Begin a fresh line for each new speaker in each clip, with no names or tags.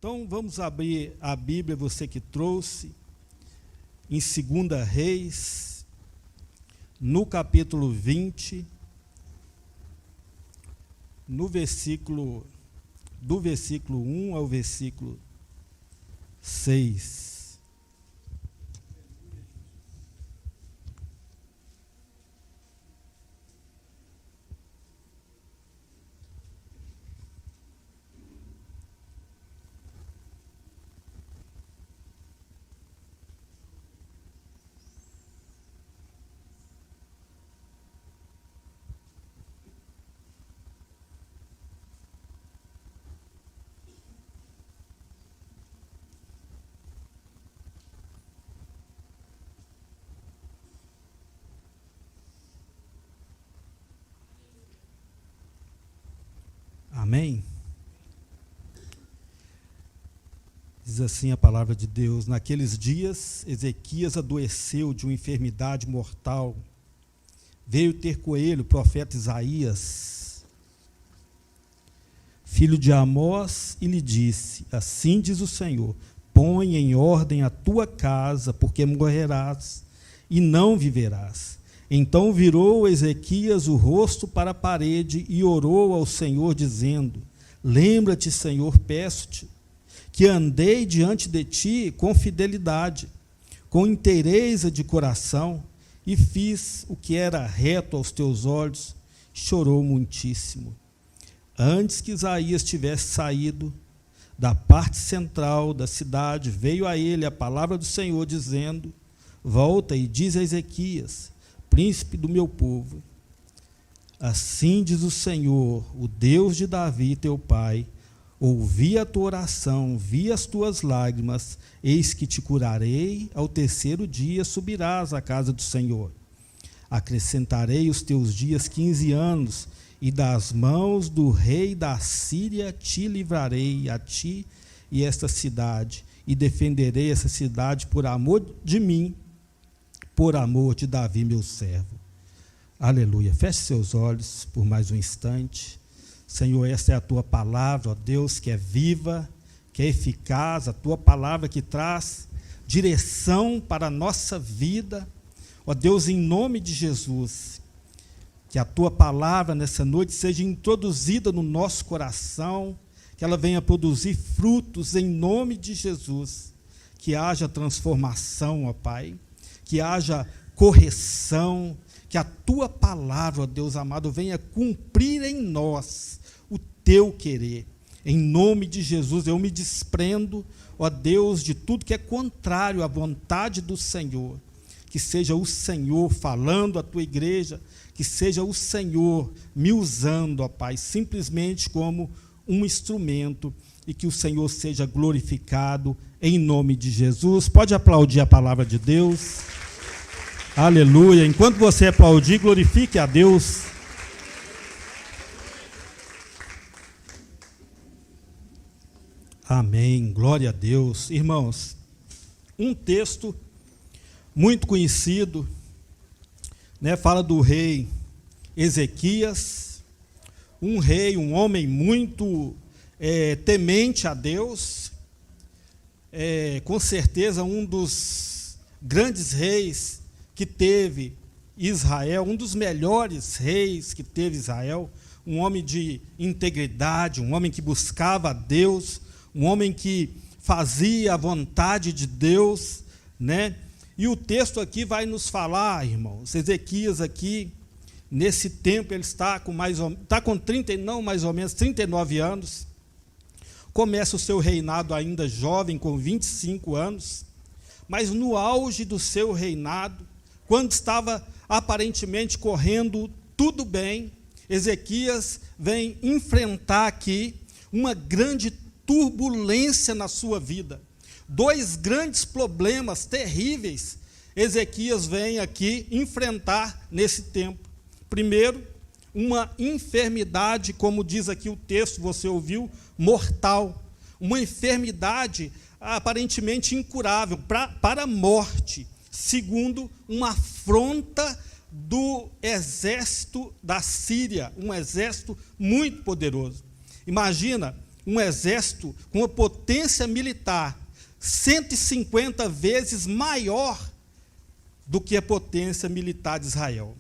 Então, vamos abrir a Bíblia, você que trouxe, em 2 Reis, no capítulo 20, no versículo, do versículo 1 ao versículo 6. Amém? Diz assim a palavra de Deus: naqueles dias, Ezequias adoeceu de uma enfermidade mortal. Veio ter com ele o profeta Isaías, filho de Amós, e lhe disse: assim diz o Senhor, põe em ordem a tua casa, porque morrerás e não viverás. Então virou Ezequias o rosto para a parede e orou ao Senhor, dizendo: lembra-te, Senhor, peço-te, que andei diante de ti com fidelidade, com inteireza de coração, e fiz o que era reto aos teus olhos. Chorou muitíssimo. Antes que Isaías tivesse saído da parte central da cidade, veio a ele a palavra do Senhor, dizendo: volta e diz a Ezequias, príncipe do meu povo, assim diz o Senhor, o Deus de Davi, teu pai, ouvi a tua oração, vi as tuas lágrimas, eis que te curarei, ao terceiro dia subirás à casa do Senhor. Acrescentarei os teus dias 15 anos, e das mãos do rei da Síria te livrarei, a ti e esta cidade, e defenderei essa cidade por amor de mim, por amor de Davi, meu servo. Aleluia. Feche seus olhos por mais um instante. Senhor, esta é a tua palavra, ó Deus, que é viva, que é eficaz, a tua palavra que traz direção para a nossa vida. Ó Deus, em nome de Jesus, que a tua palavra nessa noite seja introduzida no nosso coração, que ela venha produzir frutos em nome de Jesus, que haja transformação, ó Pai, que haja correção, que a tua palavra, ó Deus amado, venha cumprir em nós o teu querer. Em nome de Jesus, eu me desprendo, ó Deus, de tudo que é contrário à vontade do Senhor. Que seja o Senhor falando à tua igreja, que seja o Senhor me usando, ó Pai, simplesmente como um instrumento, e que o Senhor seja glorificado em nome de Jesus. Pode aplaudir a palavra de Deus. Aleluia. Enquanto você aplaudir, glorifique a Deus. Amém. Glória a Deus. Irmãos, um texto muito conhecido, né, fala do rei Ezequias, um rei, um homem muito temente a Deus, com certeza um dos grandes reis que teve Israel, um dos melhores reis que teve Israel, um homem de integridade, um homem que buscava a Deus, um homem que fazia a vontade de Deus, né? E o texto aqui vai nos falar, irmãos, Ezequias aqui, nesse tempo, ele está com mais ou menos 39 anos, começa o seu reinado ainda jovem, com 25 anos, mas no auge do seu reinado, quando estava aparentemente correndo tudo bem, Ezequias vem enfrentar aqui uma grande turbulência na sua vida. Dois grandes problemas terríveis Ezequias vem aqui enfrentar nesse tempo. Primeiro, uma enfermidade, como diz aqui o texto, você ouviu, mortal. Uma enfermidade aparentemente incurável, para a morte. Segundo, uma afronta do exército da Síria, um exército muito poderoso. Imagina um exército com uma potência militar 150 vezes maior do que a potência militar de Israel.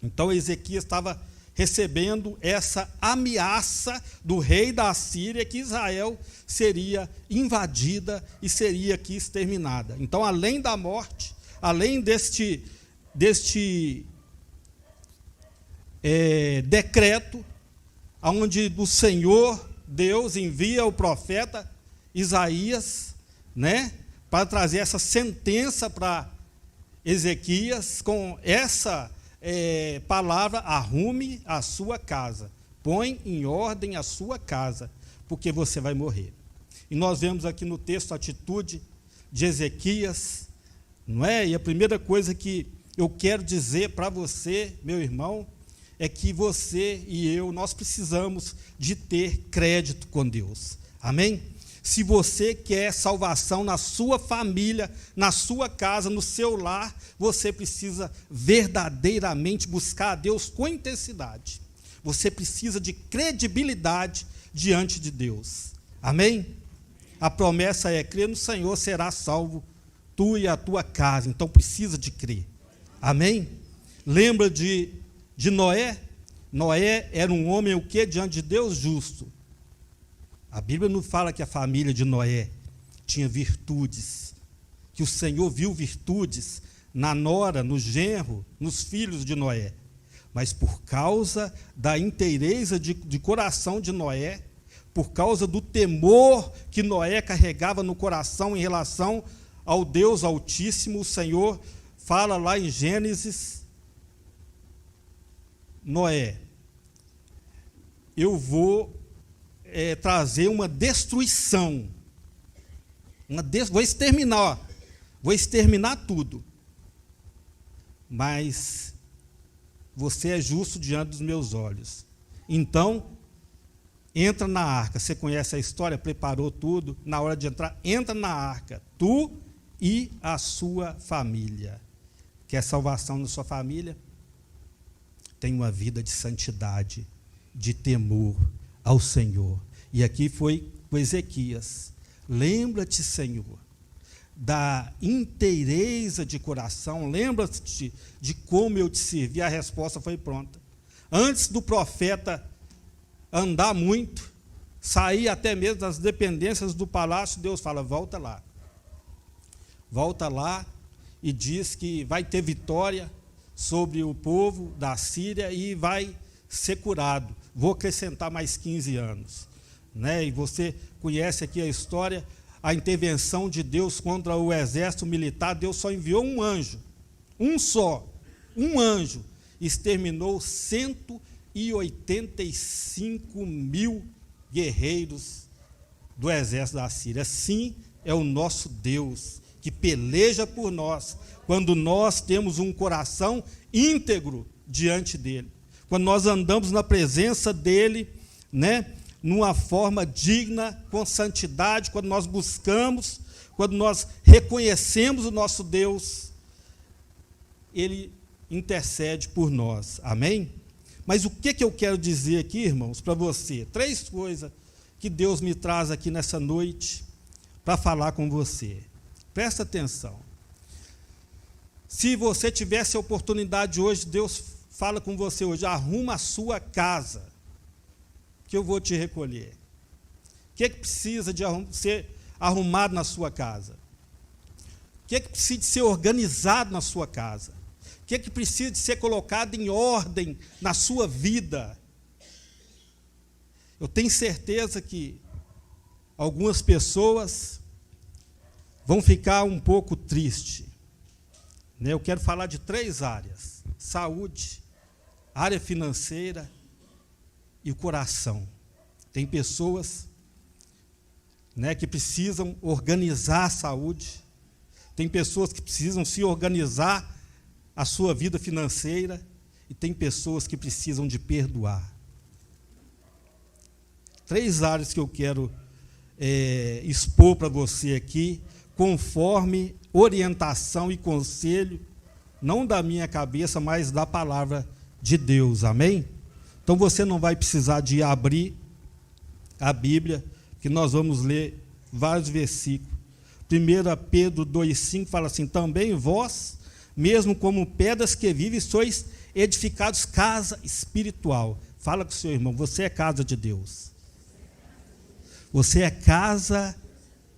Então Ezequias estava recebendo essa ameaça do rei da Assíria, que Israel seria invadida e seria aqui exterminada. Então, além da morte, além deste decreto, onde o Senhor, Deus, envia o profeta Isaías, né, para trazer essa sentença para Ezequias, com essa palavra: arrume a sua casa, põe em ordem a sua casa, porque você vai morrer. E nós vemos aqui no texto a atitude de Ezequias, não é? E a primeira coisa que eu quero dizer para você, meu irmão, é que você e eu, nós precisamos de ter crédito com Deus. Amém? Se você quer salvação na sua família, na sua casa, no seu lar, você precisa verdadeiramente buscar a Deus com intensidade. Você precisa de credibilidade diante de Deus. Amém? A promessa é: crer no Senhor, serás salvo, tu e a tua casa. Então precisa de crer. Amém? Lembra de Noé? Noé era um homem o quê? Diante de Deus, justo. A Bíblia não fala que a família de Noé tinha virtudes, que o Senhor viu virtudes na nora, no genro, nos filhos de Noé. Mas por causa da inteireza de coração de Noé, por causa do temor que Noé carregava no coração em relação ao Deus Altíssimo, o Senhor fala lá em Gênesis: Noé, eu vou trazer uma destruição, vou exterminar tudo, mas você é justo diante dos meus olhos. Então, entra na arca. Você conhece a história, preparou tudo, na hora de entrar, entra na arca, tu e a sua família. Quer salvação na sua família? Tem uma vida de santidade, de temor ao Senhor. E aqui foi com Ezequias: lembra-te, Senhor, da inteireza de coração, lembra-te de como eu te servi. A resposta foi pronta. Antes do profeta andar muito, sair até mesmo das dependências do palácio, Deus fala: volta lá. Volta lá e diz que vai ter vitória sobre o povo da Síria e vai ser curado. Vou acrescentar mais 15 anos. Né? E você conhece aqui a história, a intervenção de Deus contra o exército militar. Deus só enviou um anjo, um anjo, exterminou 185 mil guerreiros do exército da Síria. Assim é o nosso Deus, que peleja por nós, quando nós temos um coração íntegro diante dele, quando nós andamos na presença dele, né, numa forma digna, com santidade, quando nós buscamos, quando nós reconhecemos o nosso Deus, ele intercede por nós. Amém? Mas o que eu quero dizer aqui, irmãos, para você? 3 coisas que Deus me traz aqui nessa noite para falar com você. Presta atenção. Se você tivesse a oportunidade hoje, Deus fala com você hoje: arruma a sua casa, que eu vou te recolher. O que precisa de ser arrumado na sua casa? O que precisa de ser organizado na sua casa? O que precisa de ser colocado em ordem na sua vida? Eu tenho certeza que algumas pessoas vão ficar um pouco tristes. Eu quero falar de 3 áreas: saúde, área financeira e o coração. Tem pessoas, né, que precisam organizar a saúde, tem pessoas que precisam se organizar a sua vida financeira, e tem pessoas que precisam de perdoar. 3 áreas que eu quero expor para você aqui, conforme orientação e conselho, não da minha cabeça, mas da palavra de Deus. Amém? Então você não vai precisar de abrir a Bíblia, que nós vamos ler vários versículos. 1 Pedro 2,5 fala assim: também vós, mesmo como pedras que vivem, sois edificados casa espiritual. Fala com o seu irmão, você é casa de Deus. Você é casa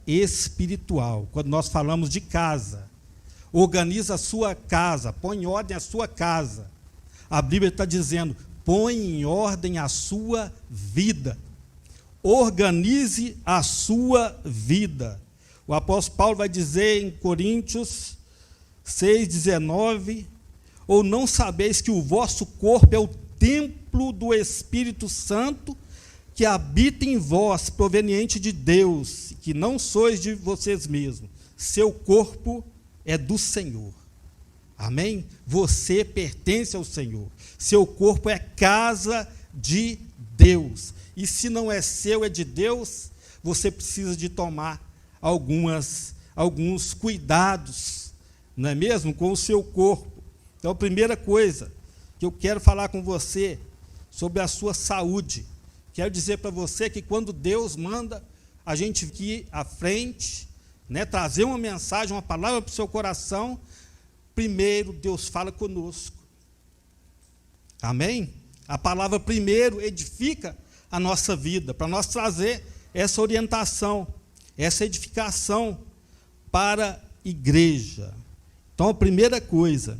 espiritual. Quando nós falamos de casa, organiza a sua casa, põe em ordem a sua casa. A Bíblia está dizendo, põe em ordem a sua vida. Organize a sua vida. O apóstolo Paulo vai dizer em Coríntios 6,19, ou não sabeis que o vosso corpo é o templo do Espírito Santo, que habita em vós, proveniente de Deus, que não sois de vocês mesmos. Seu corpo é do Senhor. Amém? Você pertence ao Senhor. Seu corpo é casa de Deus. E se não é seu, é de Deus, você precisa de tomar alguns cuidados, não é mesmo? Com o seu corpo. Então, a primeira coisa que eu quero falar com você sobre a sua saúde. Quero dizer para você que quando Deus manda a gente ir à frente, né, trazer uma mensagem, uma palavra para o seu coração, primeiro Deus fala conosco. Amém? A palavra primeiro edifica a nossa vida, para nós trazer essa orientação, essa edificação para a igreja. Então, a primeira coisa,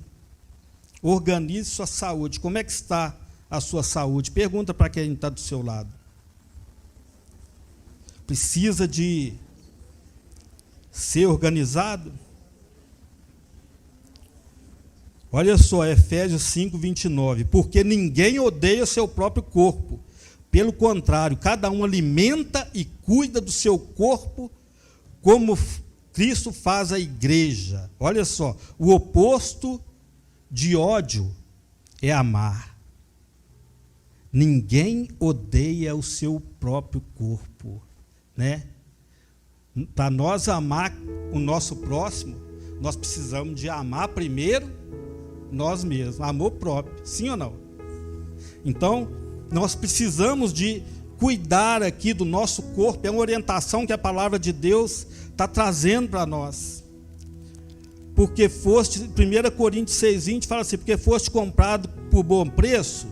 organize sua saúde. Como é que está a sua saúde? Pergunta para quem está do seu lado. Precisa de ser organizado? Olha só, Efésios 5:29. Porque ninguém odeia o seu próprio corpo. Pelo contrário, cada um alimenta e cuida do seu corpo como Cristo faz a igreja. Olha só, o oposto de ódio é amar. Ninguém odeia o seu próprio corpo, né? Para nós amar o nosso próximo, nós precisamos de amar primeiro nós mesmos, amor próprio, sim ou não? Então, nós precisamos de cuidar aqui do nosso corpo, é uma orientação que a palavra de Deus está trazendo para nós. Porque foste, 1 Coríntios 6,20 fala assim, porque foste comprado por bom preço,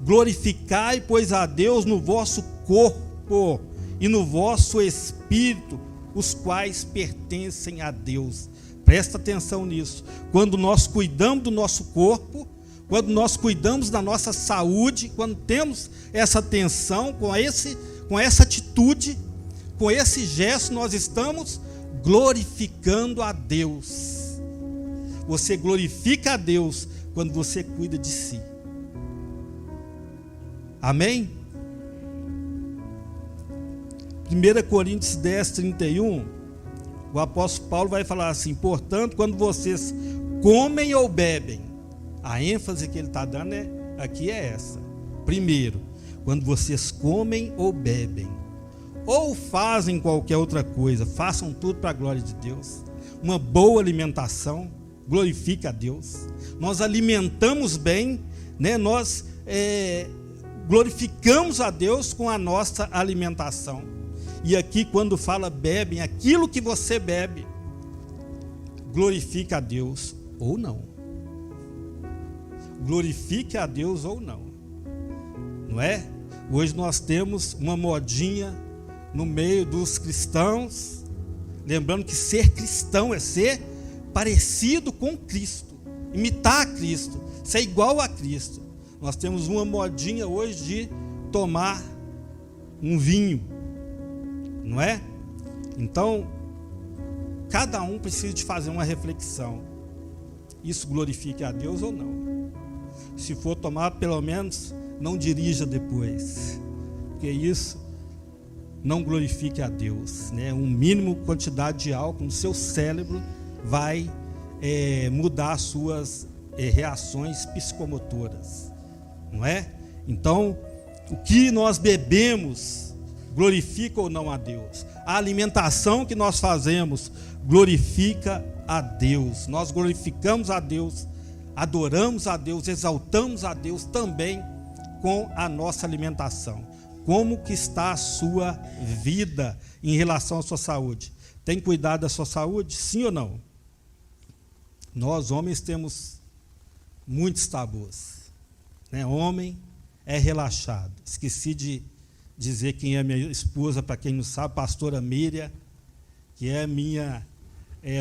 glorificai, pois, a Deus no vosso corpo e no vosso espírito, os quais pertencem a Deus. Presta atenção nisso. Quando nós cuidamos do nosso corpo, quando nós cuidamos da nossa saúde, quando temos essa atenção, com essa atitude, com esse gesto, nós estamos glorificando a Deus. Você glorifica a Deus quando você cuida de si. Amém? 1 Coríntios 10:31, o apóstolo Paulo vai falar assim, portanto, quando vocês comem ou bebem, a ênfase que ele está dando aqui é essa. Primeiro, quando vocês comem ou bebem, ou fazem qualquer outra coisa, façam tudo para a glória de Deus. Uma boa alimentação glorifica a Deus. Nós alimentamos bem, né? Nós glorificamos a Deus com a nossa alimentação. E aqui, quando fala bebem, aquilo que você bebe glorifica a Deus ou não. Glorifique a Deus ou não. Não é? Hoje nós temos uma modinha no meio dos cristãos, lembrando que ser cristão é ser parecido com Cristo, imitar a Cristo, ser igual a Cristo. Nós temos uma modinha hoje de tomar um vinho, não é? Então, cada um precisa de fazer uma reflexão. Isso glorifica a Deus ou não? Se for tomar, pelo menos não dirija depois, porque isso não glorifica a Deus, né? Um mínimo quantidade de álcool no seu cérebro vai mudar as suas reações psicomotoras, não é? Então, o que nós bebemos glorifica ou não a Deus? A alimentação que nós fazemos glorifica a Deus. Nós glorificamos a Deus, adoramos a Deus, exaltamos a Deus também com a nossa alimentação. Como que está a sua vida em relação à sua saúde? Tem cuidado da sua saúde? Sim ou não? Nós, homens, temos muitos tabus, né? Homem é relaxado. Esqueci de dizer quem é minha esposa, para quem não sabe, pastora Miriam, que é minha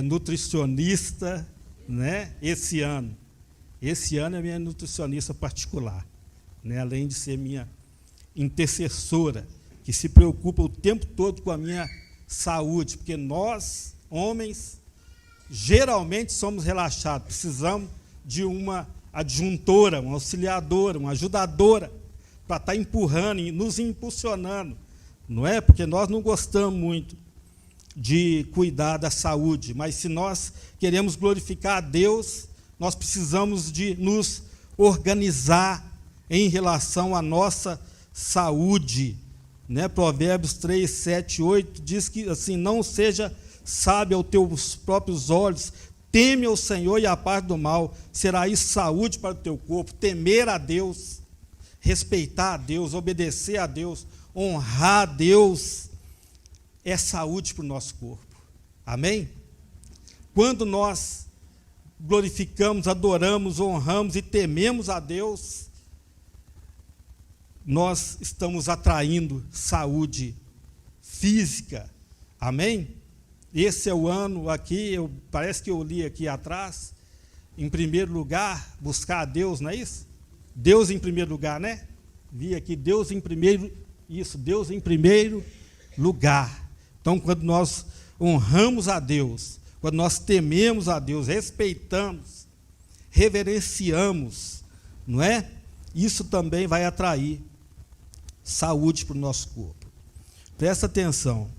nutricionista, né? Esse ano é minha nutricionista particular, né? Além de ser minha intercessora, que se preocupa o tempo todo com a minha saúde, porque nós, homens, geralmente somos relaxados, precisamos de uma adjuntora, uma auxiliadora, uma ajudadora, para estar empurrando e nos impulsionando, não é? Porque nós não gostamos muito de cuidar da saúde, mas se nós queremos glorificar a Deus, nós precisamos de nos organizar em relação à nossa saúde, né? Provérbios 3, 7, 8 diz que assim: não seja sábio aos teus próprios olhos, teme ao Senhor e a paz do mal, será isso saúde para o teu corpo. Temer a Deus, respeitar a Deus, obedecer a Deus, honrar a Deus, é saúde para o nosso corpo. Amém? Quando nós glorificamos, adoramos, honramos e tememos a Deus, nós estamos atraindo saúde física. Amém? Esse é o ano aqui, parece que eu li aqui atrás, em primeiro lugar, buscar a Deus, não é isso? Deus em primeiro lugar, né? Vi aqui, Deus em primeiro lugar. Então, quando nós honramos a Deus, quando nós tememos a Deus, respeitamos, reverenciamos, não é? Isso também vai atrair saúde para o nosso corpo. Presta atenção.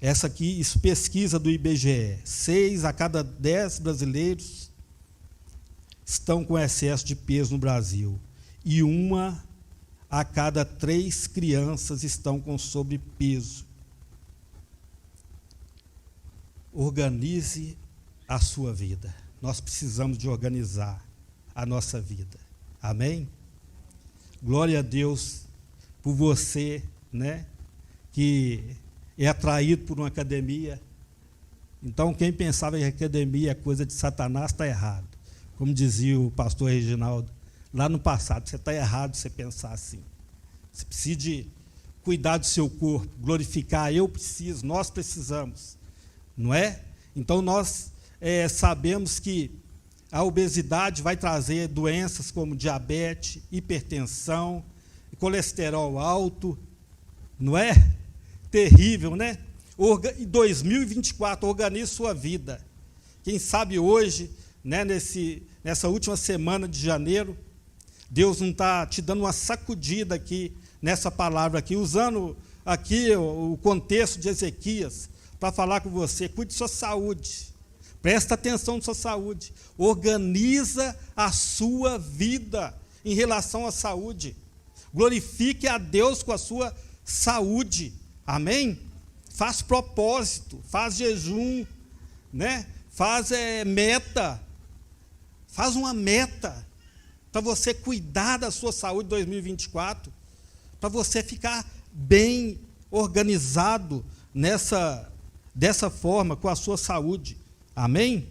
Essa aqui, isso pesquisa do IBGE. 6 a cada 10 brasileiros estão com excesso de peso no Brasil. E 1 a cada 3 crianças estão com sobrepeso. Organize a sua vida. Nós precisamos de organizar a nossa vida. Amém? Glória a Deus por você, né, que é atraído por uma academia. Então, quem pensava que a academia é coisa de Satanás, está errado. Como dizia o pastor Reginaldo, lá no passado, você está errado você pensar assim. Você precisa de cuidar do seu corpo, glorificar, eu preciso, nós precisamos, não é? Então, nós sabemos que a obesidade vai trazer doenças como diabetes, hipertensão, colesterol alto, não é? Terrível, né? Em 2024, organize sua vida. Quem sabe hoje, né, nessa última semana de janeiro, Deus não está te dando uma sacudida aqui, nessa palavra aqui, usando aqui o contexto de Ezequias, para falar com você: cuide de sua saúde, presta atenção na sua saúde, organiza a sua vida em relação à saúde, glorifique a Deus com a sua saúde. Amém? Faz propósito, faz jejum, né? Faz meta, faz uma meta para você cuidar da sua saúde em 2024, para você ficar bem organizado dessa forma com a sua saúde. Amém?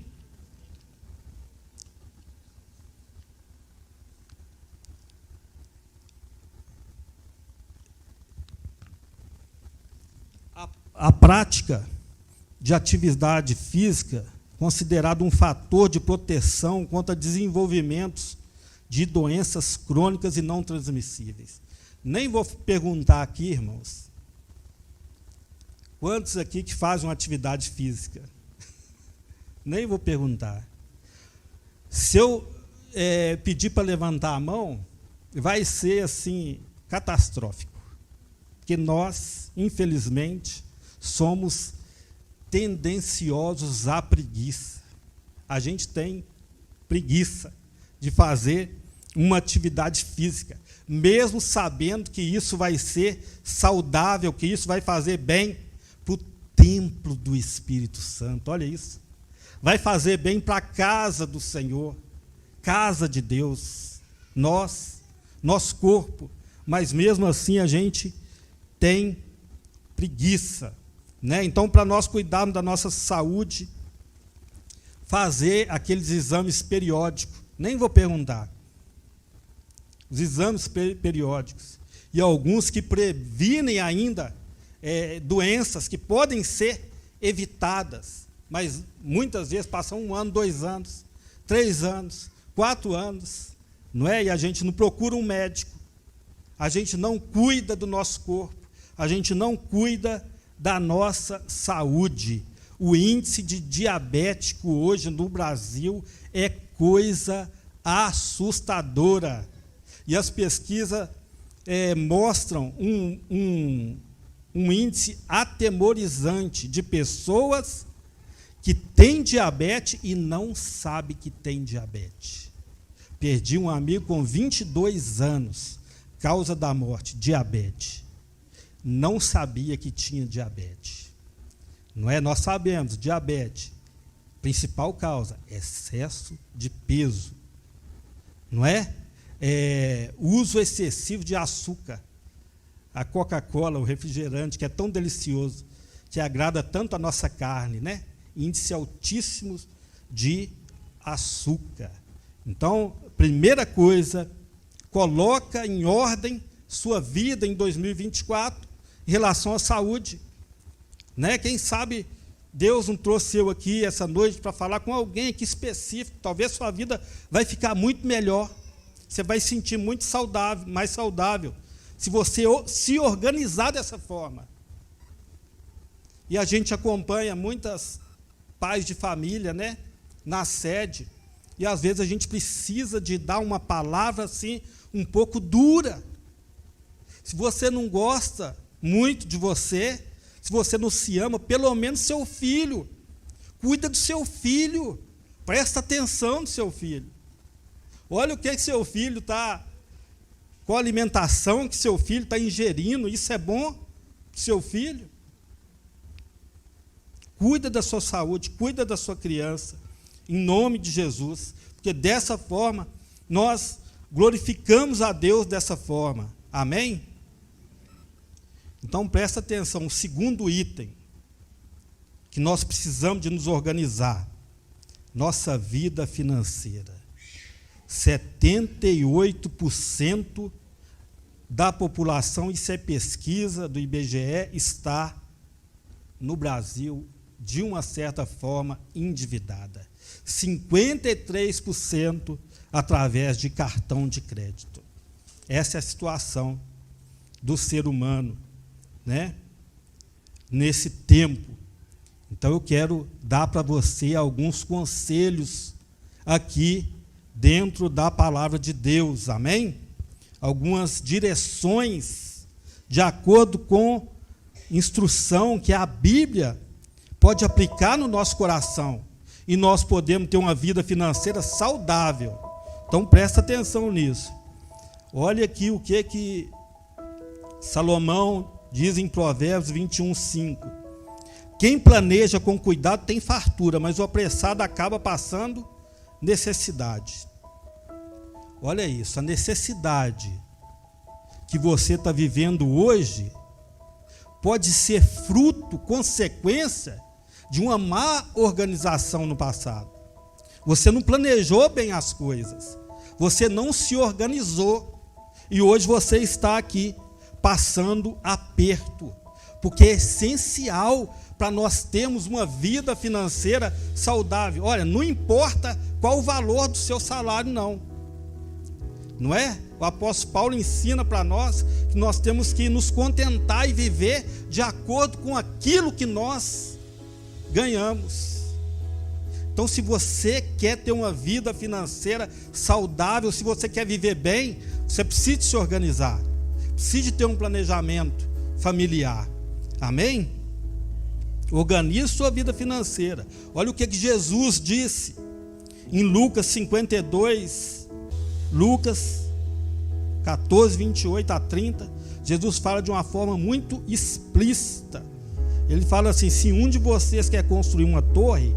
A prática de atividade física considerado um fator de proteção contra desenvolvimentos de doenças crônicas e não transmissíveis. Nem vou perguntar aqui, irmãos, quantos aqui que fazem uma atividade física? Nem vou perguntar. Se eu pedir para levantar a mão, vai ser assim catastrófico, porque nós, infelizmente, somos tendenciosos à preguiça. A gente tem preguiça de fazer uma atividade física, mesmo sabendo que isso vai ser saudável, que isso vai fazer bem para o templo do Espírito Santo. Olha isso. Vai fazer bem para a casa do Senhor, casa de Deus. Nosso corpo, mas mesmo assim a gente tem preguiça, né? Então, para nós cuidarmos da nossa saúde, fazer aqueles exames periódicos, nem vou perguntar, os exames periódicos, e alguns que previnem ainda doenças que podem ser evitadas, mas muitas vezes passam 1 ano, 2 anos, 3 anos, 4 anos, não é? E a gente não procura um médico, a gente não cuida do nosso corpo, a gente não cuida da nossa saúde. O índice de diabético hoje no Brasil é coisa assustadora. E as pesquisas mostram um índice atemorizante de pessoas que têm diabetes e não sabem que tem diabetes. Perdi um amigo com 22 anos, causa da morte, diabetes. Não sabia que tinha diabetes. Não é? Nós sabemos, diabetes, principal causa, excesso de peso. Não é? Uso excessivo de açúcar. A Coca-Cola, o refrigerante, que é tão delicioso, que agrada tanto a nossa carne, né? Índice altíssimo de açúcar. Então, primeira coisa, coloca em ordem sua vida em 2024 em relação à saúde, né? Quem sabe Deus não trouxe eu aqui essa noite para falar com alguém aqui específico. Talvez sua vida vai ficar muito melhor. Você vai se sentir muito saudável, mais saudável, se você se organizar dessa forma. E a gente acompanha muitas pais de família, né, na sede, e às vezes a gente precisa de dar uma palavra assim, um pouco dura. Se você não gosta muito de você, se você não se ama, pelo menos seu filho, cuida do seu filho, presta atenção no seu filho. Olha o que seu filho está, qual a alimentação que seu filho está ingerindo, isso é bom para o seu filho? Cuida da sua saúde, cuida da sua criança, em nome de Jesus, porque dessa forma nós glorificamos a Deus dessa forma. Amém? Então presta atenção, o segundo item que nós precisamos de nos organizar, nossa vida financeira. 78% da população, isso é pesquisa do IBGE, está no Brasil, de uma certa forma, endividada. 53% através de cartão de crédito. Essa é a situação do ser humano, né? Nesse tempo. Então, eu quero dar para você alguns conselhos aqui, dentro da palavra de Deus, amém? Algumas direções, de acordo com instrução que a Bíblia pode aplicar no nosso coração, e nós podemos ter uma vida financeira saudável. Então, presta atenção nisso. Olha aqui o que Salomão diz em Provérbios 21:5. Quem planeja com cuidado tem fartura, mas o apressado acaba passando necessidade. Olha isso, a necessidade que você está vivendo hoje pode ser fruto, consequência de uma má organização no passado. Você não planejou bem as coisas, você não se organizou, e hoje você está aqui passando aperto, porque é essencial para nós termos uma vida financeira saudável. Olha, não importa qual o valor do seu salário, não é? O apóstolo Paulo ensina para nós que nós temos que nos contentar e viver de acordo com aquilo que nós ganhamos. Então, se você quer ter uma vida financeira saudável, se você quer viver bem, você precisa se organizar, precisa ter um planejamento familiar. Amém? Organize sua vida financeira. Olha o que Jesus disse em Lucas 52, Lucas 14, 28 a 30. Jesus fala de uma forma muito explícita. Ele fala assim: se um de vocês quer construir uma torre,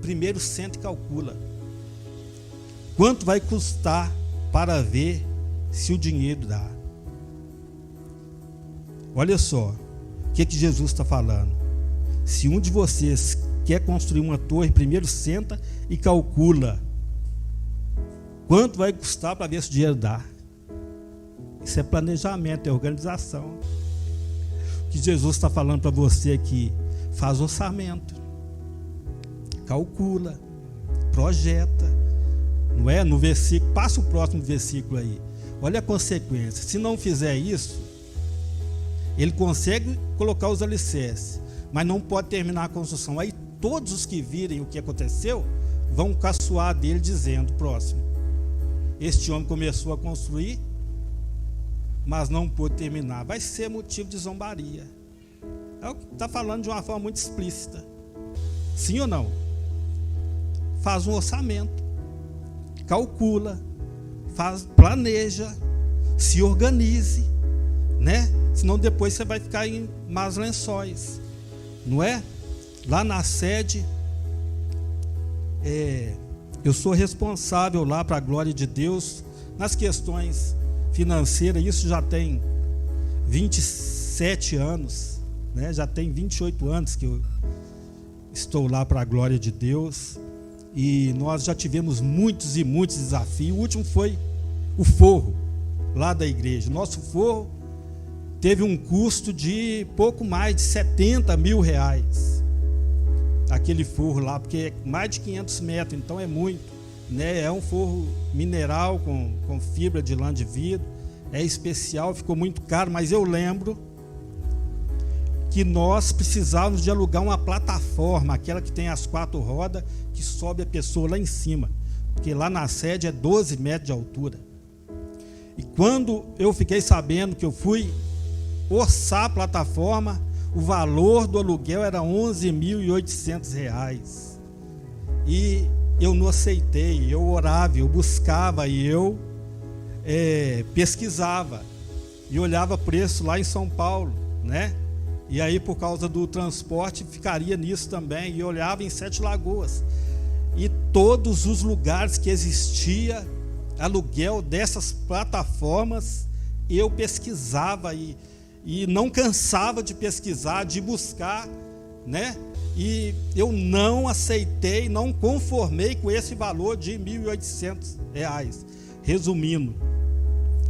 primeiro senta e calcula quanto vai custar para ver se o dinheiro dá. Olha só, o que Jesus está falando. Se um de vocês quer construir uma torre, primeiro senta e calcula quanto vai custar para ver se o dinheiro dá. Isso é planejamento, é organização. O que Jesus está falando para você aqui, faz orçamento, calcula, projeta, não é? No versículo, passa o próximo versículo aí. Olha a consequência. Se não fizer isso, ele consegue colocar os alicerces, mas não pode terminar a construção. Aí todos os que virem o que aconteceu vão caçoar dele dizendo, próximo, este homem começou a construir, mas não pôde terminar. Vai ser motivo de zombaria. É o que está falando de uma forma muito explícita. Sim ou não? Faz um orçamento, calcula, planeja, se organize, né? Senão depois você vai ficar em más lençóis, não é? Lá na sede, eu sou responsável lá para a glória de Deus nas questões financeiras. Isso já tem 27 anos, né? Já tem 28 anos que eu estou lá para a glória de Deus, e nós já tivemos muitos e muitos desafios. O último foi o forro lá da igreja. Nosso forro teve um custo de pouco mais de 70 mil reais, aquele forro lá, porque é mais de 500 metros, então é muito, né? É um forro mineral com fibra de lã de vidro, é especial, ficou muito caro. Mas eu lembro que nós precisávamos de alugar uma plataforma, aquela que tem as 4 rodas, que sobe a pessoa lá em cima, porque lá na sede é 12 metros de altura. E quando eu fiquei sabendo que eu fui orçar a plataforma, o valor do aluguel era R$ 11.800. E eu não aceitei, eu orava, eu buscava, e eu pesquisava, e olhava preço lá em São Paulo, né? E aí, por causa do transporte, ficaria nisso também. E eu olhava em Sete Lagoas, e todos os lugares que existia aluguel dessas plataformas, eu pesquisava e não cansava de pesquisar, de buscar, né? E eu não aceitei, não conformei com esse valor de R$ 1.800. Resumindo,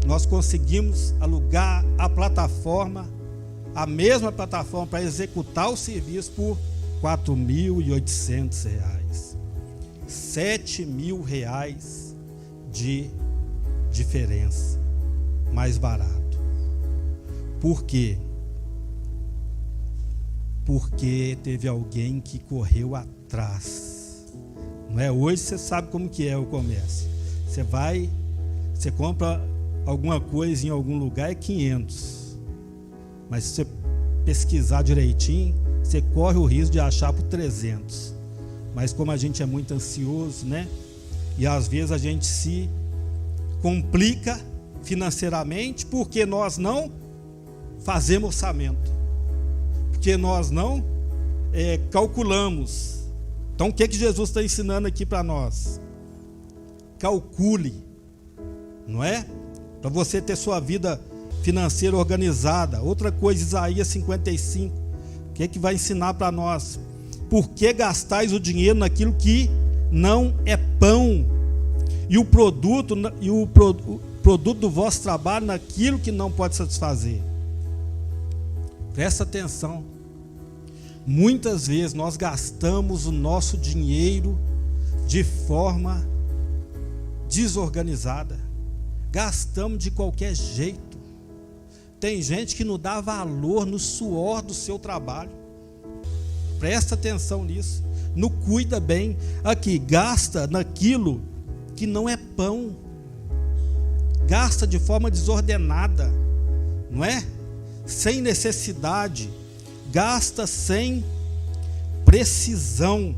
nós conseguimos alugar a plataforma, a mesma plataforma, para executar o serviço por R$ 4.800. R$ 7.000 de diferença, mais barato. Por quê? Porque teve alguém que correu atrás, não é? Hoje você sabe como que é o comércio. Você compra alguma coisa em algum lugar, é 500, mas se você pesquisar direitinho, você corre o risco de achar por 300. Mas como a gente é muito ansioso, né? E às vezes a gente se complica financeiramente porque nós não fazemos orçamento, porque nós não calculamos. Então o que Jesus está ensinando aqui para nós? Calcule, não é? Para você ter sua vida financeira organizada. Outra coisa, Isaías 55, o que vai ensinar para nós? Por que gastais o dinheiro naquilo que não é pão, e o produto do vosso trabalho naquilo que não pode satisfazer? Presta atenção. Muitas vezes nós gastamos o nosso dinheiro de forma desorganizada, gastamos de qualquer jeito. Tem gente que não dá valor no suor do seu trabalho. Presta atenção nisso. Não cuida bem. Aqui, gasta naquilo que não é pão. Gasta de forma desordenada, não é? Sem necessidade. Gasta sem precisão.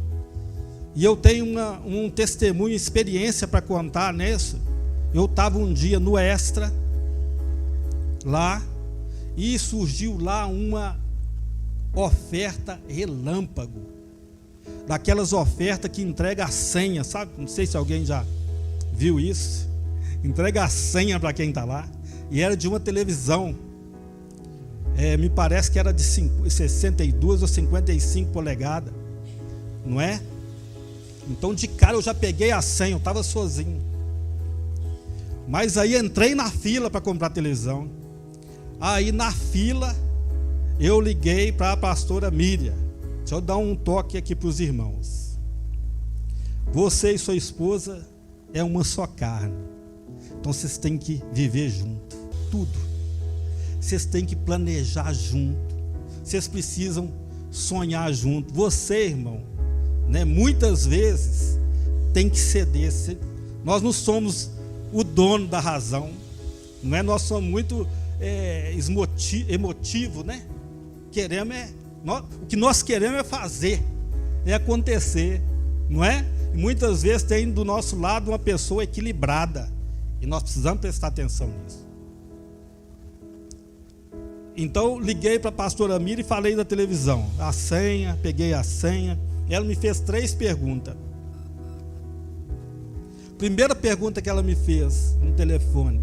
E eu tenho um testemunho, experiência para contar nisso. Eu estava um dia no Extra, lá, e surgiu lá uma oferta relâmpago, daquelas ofertas que entrega a senha, sabe? Não sei se alguém já viu isso. Entrega a senha para quem está lá. E era de uma televisão, me parece que era de 62 ou 55 polegadas, não é? Então de cara eu já peguei a senha, eu estava sozinho. Mas aí entrei na fila para comprar televisão. Aí na fila eu liguei para a pastora Miriam. Deixa eu dar um toque aqui para os irmãos. Você e sua esposa é uma só carne. Então vocês têm que viver junto, tudo. Vocês têm que planejar junto. Vocês precisam sonhar junto. Você, irmão, né, muitas vezes tem que ceder. Nós não somos o dono da razão, não é? Nós somos muito emotivos, né? O que nós queremos é fazer, é acontecer, não é? E muitas vezes tem do nosso lado uma pessoa equilibrada, e nós precisamos prestar atenção nisso. Então liguei para a pastora Miriam e falei da televisão, a senha, peguei a senha. Ela me fez 3 perguntas. Primeira pergunta que ela me fez no telefone: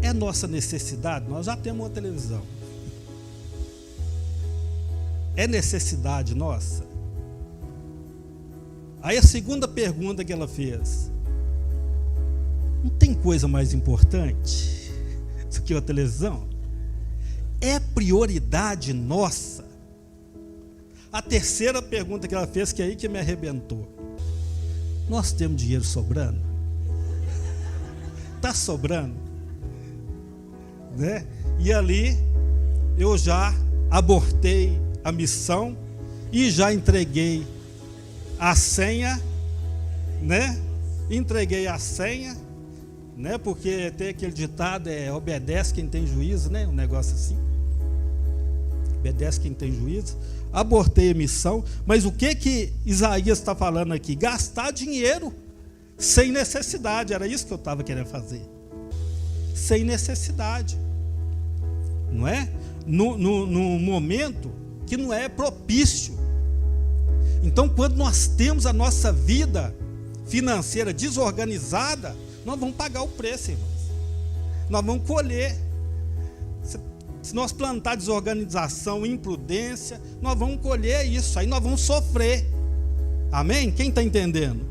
é nossa necessidade? Nós já temos uma televisão. É necessidade nossa? Aí a segunda pergunta que ela fez: não tem coisa mais importante do que a televisão? É prioridade nossa? A terceira pergunta que ela fez, que é aí que me arrebentou: nós temos dinheiro sobrando? Está sobrando? Né? E ali eu já abortei a missão e já entreguei a senha, né? Entreguei a senha, né? Porque tem aquele ditado, obedece quem tem juízo, né? Um negócio assim. Obedece quem tem juízo. Abortei a missão. Mas o que Isaías está falando aqui? Gastar dinheiro sem necessidade. Era isso que eu estava querendo fazer. Sem necessidade, não é? No momento que não é propício. Então, quando nós temos a nossa vida financeira desorganizada, nós vamos pagar o preço, irmãos. Nós vamos colher. Se nós plantar desorganização, imprudência, nós vamos colher isso, aí nós vamos sofrer. Amém? Quem está entendendo?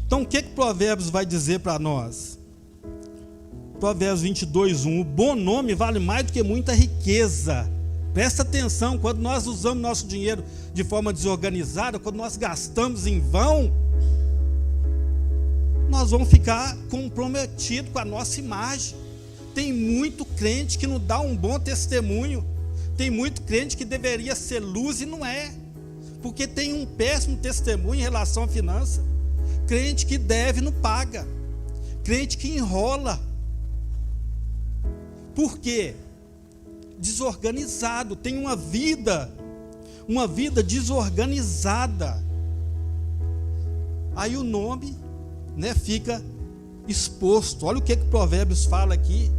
Então o que Provérbios vai dizer para nós? Provérbios 22:1: o bom nome vale mais do que muita riqueza. Presta atenção, quando nós usamos nosso dinheiro de forma desorganizada, quando nós gastamos em vão, nós vamos ficar comprometidos com a nossa imagem. Tem muito crente que não dá um bom testemunho. Tem muito crente que deveria ser luz e não é, porque tem um péssimo testemunho em relação à finança. Crente que deve não paga. Crente que enrola. Por quê? Desorganizado. Tem uma vida desorganizada. Aí o nome, né, fica exposto. Olha o que Provérbios fala aqui.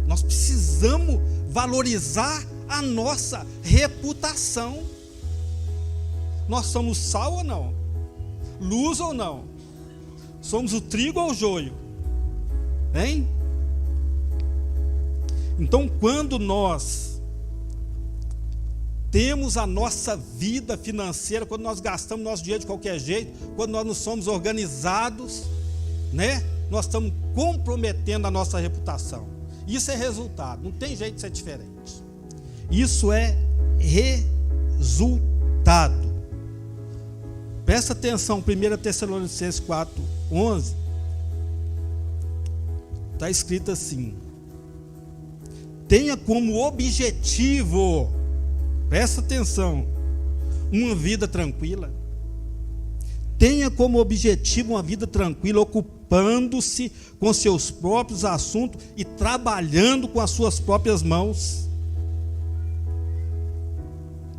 Nós precisamos valorizar a nossa reputação. Nós somos sal ou não? Luz ou não? Somos o trigo ou o joio? Hein? Então, quando nós temos a nossa vida financeira, quando nós gastamos nosso dinheiro de qualquer jeito, quando nós não somos organizados, né? Nós estamos comprometendo a nossa reputação. Isso é resultado, não tem jeito de ser diferente. Isso é resultado. Presta atenção, 1 Tessalonicenses 4:11, está escrito assim: tenha como objetivo, presta atenção, uma vida tranquila. Tenha como objetivo uma vida tranquila, ocupando-se com seus próprios assuntos e trabalhando com as suas próprias mãos.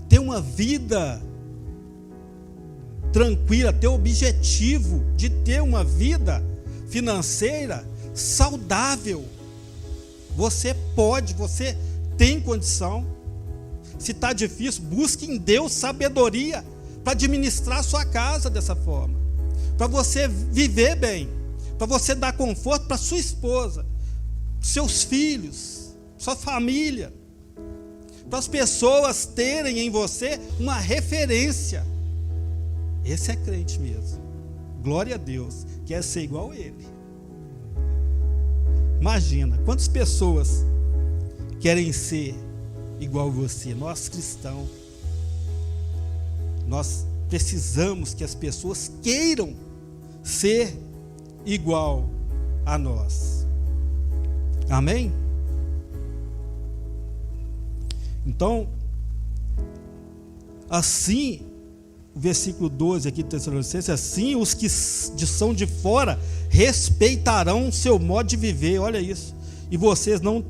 Ter uma vida tranquila, ter o objetivo de ter uma vida financeira saudável. Você pode, você tem condição. Se está difícil, busque em Deus sabedoria para administrar a sua casa dessa forma, para você viver bem, para você dar conforto para sua esposa, seus filhos, sua família, para as pessoas terem em você uma referência. Esse é crente mesmo. Glória a Deus, quer ser igual a ele. Imagina, quantas pessoas querem ser igual a você? Nós cristãos, nós precisamos que as pessoas queiram ser igual a nós. Amém? Então, assim, o versículo 12 aqui do Tessalonicenses, assim os que são de fora respeitarão o seu modo de viver, olha isso, e vocês não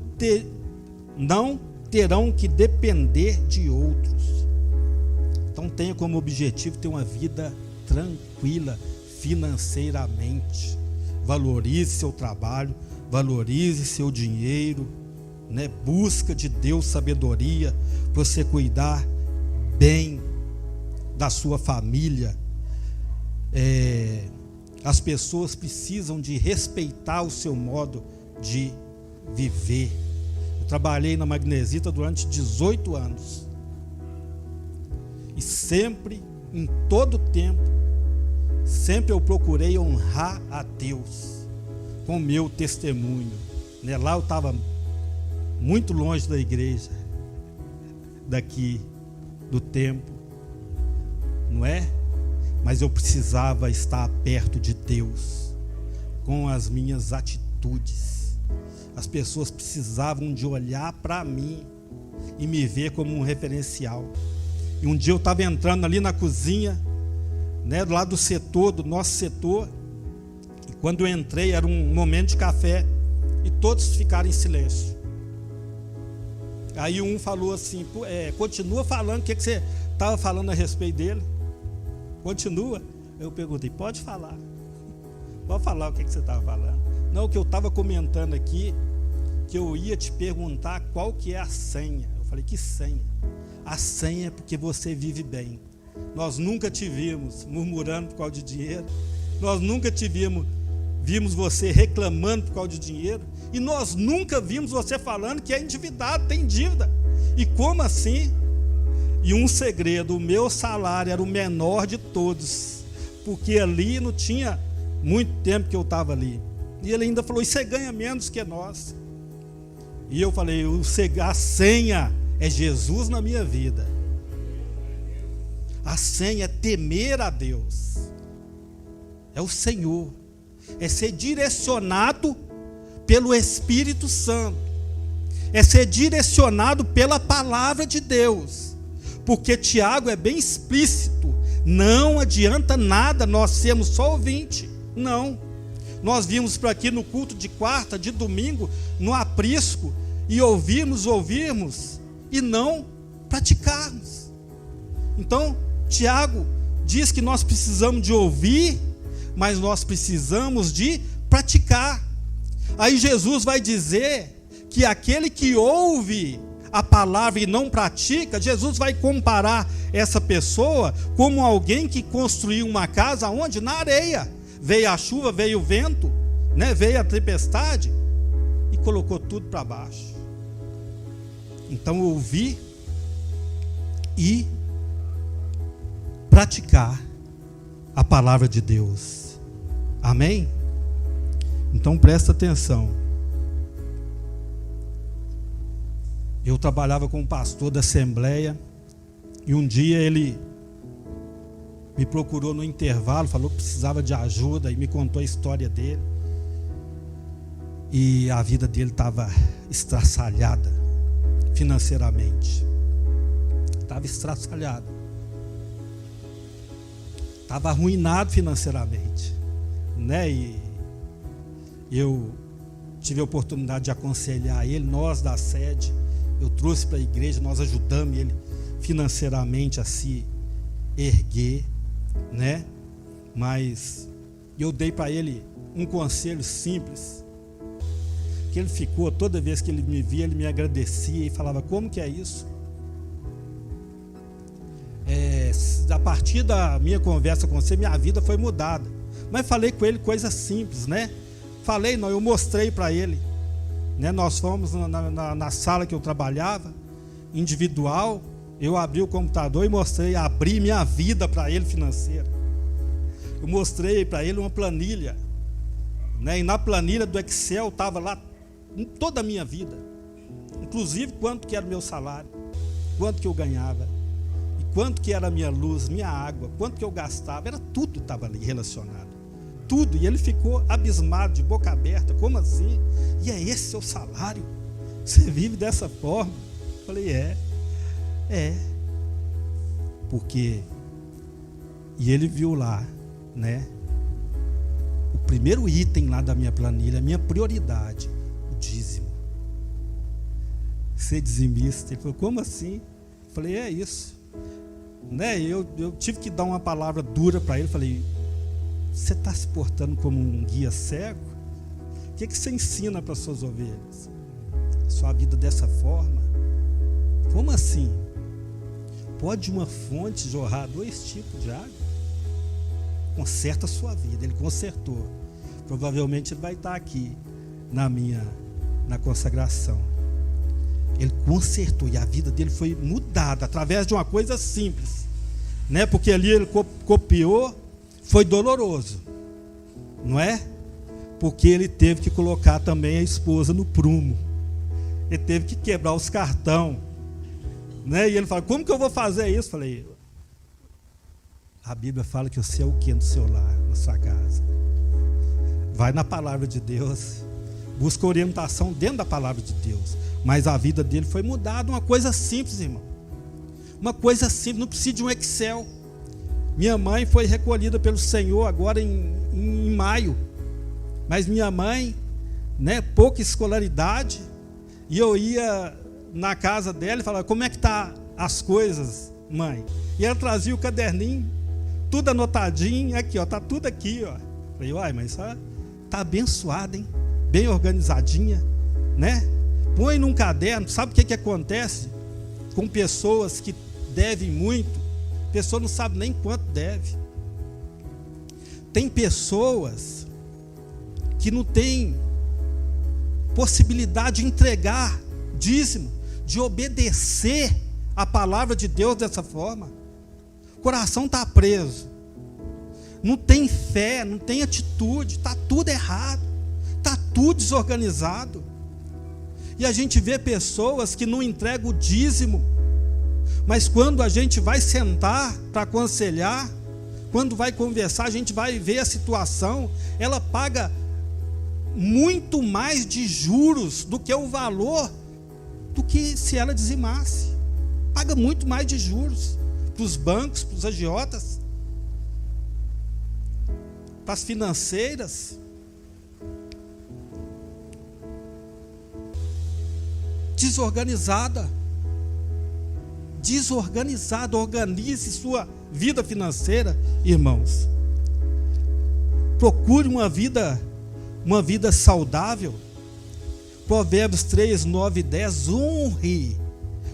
terão que depender de outros. Então tenha como objetivo ter uma vida tranquila financeiramente. Valorize seu trabalho, valorize seu dinheiro, né? Busca de Deus sabedoria para você cuidar bem da sua família. As pessoas precisam de respeitar o seu modo de viver. Eu trabalhei na Magnesita durante 18 anos e sempre, em todo tempo, sempre eu procurei honrar a Deus com o meu testemunho, né? Lá eu estava muito longe da igreja, daqui do templo, não é? Mas eu precisava estar perto de Deus com as minhas atitudes. As pessoas precisavam de olhar para mim e me ver como um referencial. E um dia eu estava entrando ali na cozinha, né, do lado do setor, do nosso setor, e quando eu entrei era um momento de café e todos ficaram em silêncio. Aí um falou assim, continua falando, o que você estava falando a respeito dele? Continua. Eu perguntei, pode falar o que você estava falando. Não, o que eu estava comentando aqui, que eu ia te perguntar qual que é a senha. Eu falei, que senha? A senha é porque você vive bem. Nós nunca te vimos murmurando por causa de dinheiro, nós nunca te vimos você reclamando por causa de dinheiro, e nós nunca vimos você falando que é endividado, tem dívida. E como assim? E um segredo, o meu salário era o menor de todos, porque ali não tinha muito tempo que eu estava ali. E ele ainda falou, e você ganha menos que nós. E eu falei, a senha é Jesus na minha vida. A senha é temer a Deus, é o Senhor, é ser direcionado pelo Espírito Santo, é ser direcionado pela palavra de Deus. Porque Tiago é bem explícito, não adianta nada nós sermos só ouvinte, não. Nós vimos para aqui no culto de quarta, de domingo, no aprisco, e ouvirmos e não praticarmos. Então, Tiago diz que nós precisamos de ouvir, mas nós precisamos de praticar. Aí Jesus vai dizer que aquele que ouve a palavra e não pratica, Jesus vai comparar essa pessoa como alguém que construiu uma casa onde? Na areia. Veio a chuva, veio o vento, né? Veio a tempestade e colocou tudo para baixo. Então ouvir e praticar a palavra de Deus. Amém? Então presta atenção. Eu trabalhava com um pastor da Assembleia e um dia ele me procurou no intervalo, falou que precisava de ajuda e me contou a história dele. E a vida dele estava estraçalhada financeiramente. Estava estraçalhada. Estava arruinado financeiramente, né? E eu tive a oportunidade de aconselhar ele, nós da sede, eu trouxe para a igreja, nós ajudamos ele financeiramente a se erguer, né? Mas eu dei para ele um conselho simples, que ele ficou, toda vez que ele me via, ele me agradecia e falava, como que é isso? A partir da minha conversa com você, minha vida foi mudada. Mas falei com ele coisas simples, né? Eu mostrei para ele né? Nós fomos na sala que eu trabalhava, individual, eu abri o computador e abri minha vida para ele financeira. Eu mostrei para ele uma planilha, né? E na planilha do Excel estava lá toda a minha vida, inclusive quanto que era o meu salário, quanto que eu ganhava, e quanto que era a minha luz, minha água, quanto que eu gastava, era tudo estava ali relacionado, tudo. E ele ficou abismado, de boca aberta. Como assim? E é esse seu salário? Você vive dessa forma? Eu falei, porque, e ele viu lá, né, o primeiro item lá da minha planilha, a minha prioridade, o dízimo. Ser dizimista. Ele falou, como assim? Eu falei, é isso, né? Eu tive que dar uma palavra dura para ele. Falei, você está se portando como um guia cego? O que você ensina para suas ovelhas? Sua vida dessa forma? Como assim? Pode uma fonte jorrar 2 tipos de água? Conserta a sua vida. Ele consertou. Provavelmente ele vai estar aqui na consagração. Ele consertou e a vida dele foi mudada através de uma coisa simples, né? Porque ali ele copiou, foi doloroso, não é? Porque ele teve que colocar também a esposa no prumo. Ele teve que quebrar os cartões, né? E ele fala, como que eu vou fazer isso? Falei, a Bíblia fala que você é o que no seu lar, na sua casa? Vai na palavra de Deus, busca orientação dentro da palavra de Deus. Mas a vida dele foi mudada, uma coisa simples, irmão. Uma coisa simples, não precisa de um Excel. Minha mãe foi recolhida pelo Senhor agora em maio. Mas minha mãe, né, pouca escolaridade, e eu ia na casa dela e falava, como é que tá as coisas, mãe? E ela trazia o caderninho, tudo anotadinho, aqui, ó, tá tudo aqui, ó. Falei, uai, mas só tá abençoada, hein? Bem organizadinha, né? Põe num caderno. Sabe o que acontece com pessoas que devem muito? A pessoa não sabe nem quanto deve. Tem pessoas que não têm possibilidade de entregar dízimo, de obedecer a palavra de Deus dessa forma. O coração está preso, não tem fé, não tem atitude, está tudo errado, está tudo desorganizado. E a gente vê pessoas que não entregam o dízimo, mas quando a gente vai sentar para aconselhar, quando vai conversar, a gente vai ver a situação, ela paga muito mais de juros do que o valor, do que se ela dizimasse. Paga muito mais de juros para os bancos, para os agiotas, para as financeiras. Desorganizada. Organize sua vida financeira, irmãos. Procure uma vida saudável. Provérbios 3, 9 e 10. Honre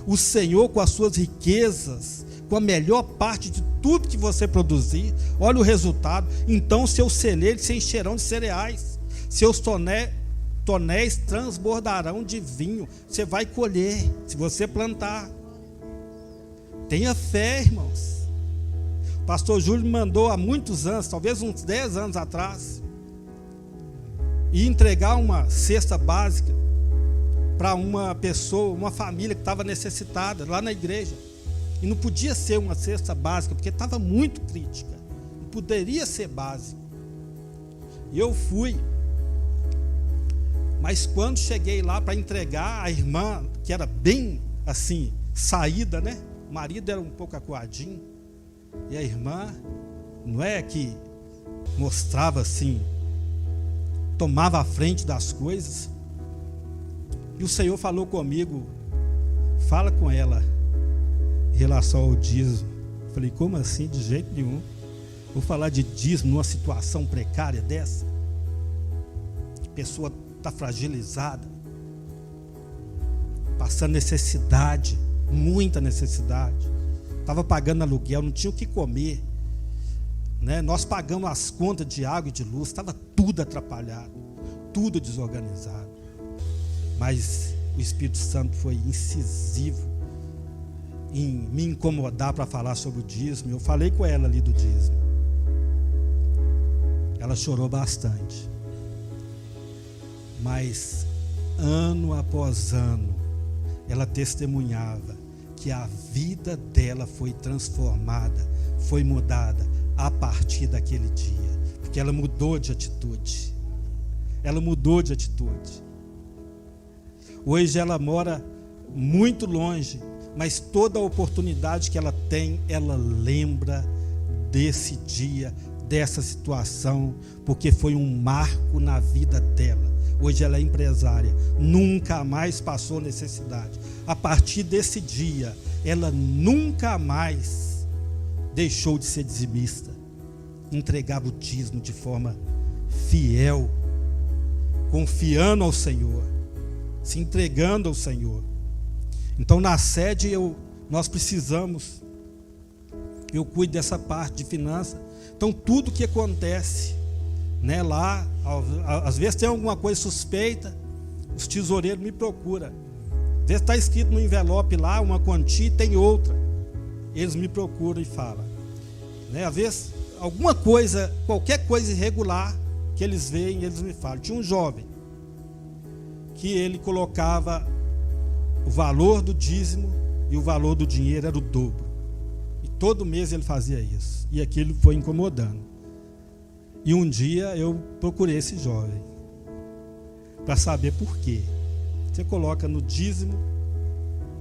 o Senhor com as suas riquezas, com a melhor parte de tudo que você produzir. Olha o resultado. Então seus celeiros se encherão de cereais, seus tonéis transbordarão de vinho. Você vai colher se você plantar. Tenha fé, irmãos. O pastor Júlio me mandou há muitos anos, talvez uns 10 anos atrás, e entregar uma cesta básica para uma pessoa, uma família que estava necessitada lá na igreja. E não podia ser uma cesta básica, porque estava muito crítica. Não poderia ser básico. E eu fui. Mas quando cheguei lá para entregar, a irmã, que era bem assim, saída, né? O marido era um pouco acuadinho. E a irmã, não é que mostrava assim, tomava a frente das coisas. E o Senhor falou comigo, fala com ela em relação ao dízimo. Eu falei, como assim? De jeito nenhum. Vou falar de dízimo numa situação precária dessa? A pessoa está fragilizada, passando necessidade, muita necessidade. Estava pagando aluguel, não tinha o que comer, né? Nós pagamos as contas de água e de luz, estava tudo atrapalhado, tudo desorganizado. Mas o Espírito Santo foi incisivo em me incomodar para falar sobre o dízimo. Eu falei com ela ali do dízimo. Ela chorou bastante. Mas ano após ano, ela testemunhava que a vida dela foi transformada, foi mudada a partir daquele dia. Porque ela mudou de atitude. Ela mudou de atitude. Hoje ela mora muito longe, mas toda a oportunidade que ela tem, ela lembra desse dia, dessa situação, porque foi um marco na vida dela. Hoje ela é empresária, nunca mais passou necessidade. A partir desse dia, ela nunca mais deixou de ser dizimista. Entregava o dízimo de forma fiel, confiando ao Senhor, se entregando ao Senhor. Então na sede nós precisamos, eu cuido dessa parte de finanças. Então tudo que acontece, né, lá, às vezes tem alguma coisa suspeita, os tesoureiros me procuram. Às vezes está escrito no envelope lá uma quantia e tem outra. Eles me procuram e falam, né, às vezes alguma coisa, qualquer coisa irregular que eles veem, eles me falam. Tinha um jovem que ele colocava o valor do dízimo e o valor do dinheiro era o dobro. E todo mês ele fazia isso. E aquilo foi incomodando. E um dia eu procurei esse jovem para saber por quê. Você coloca no dízimo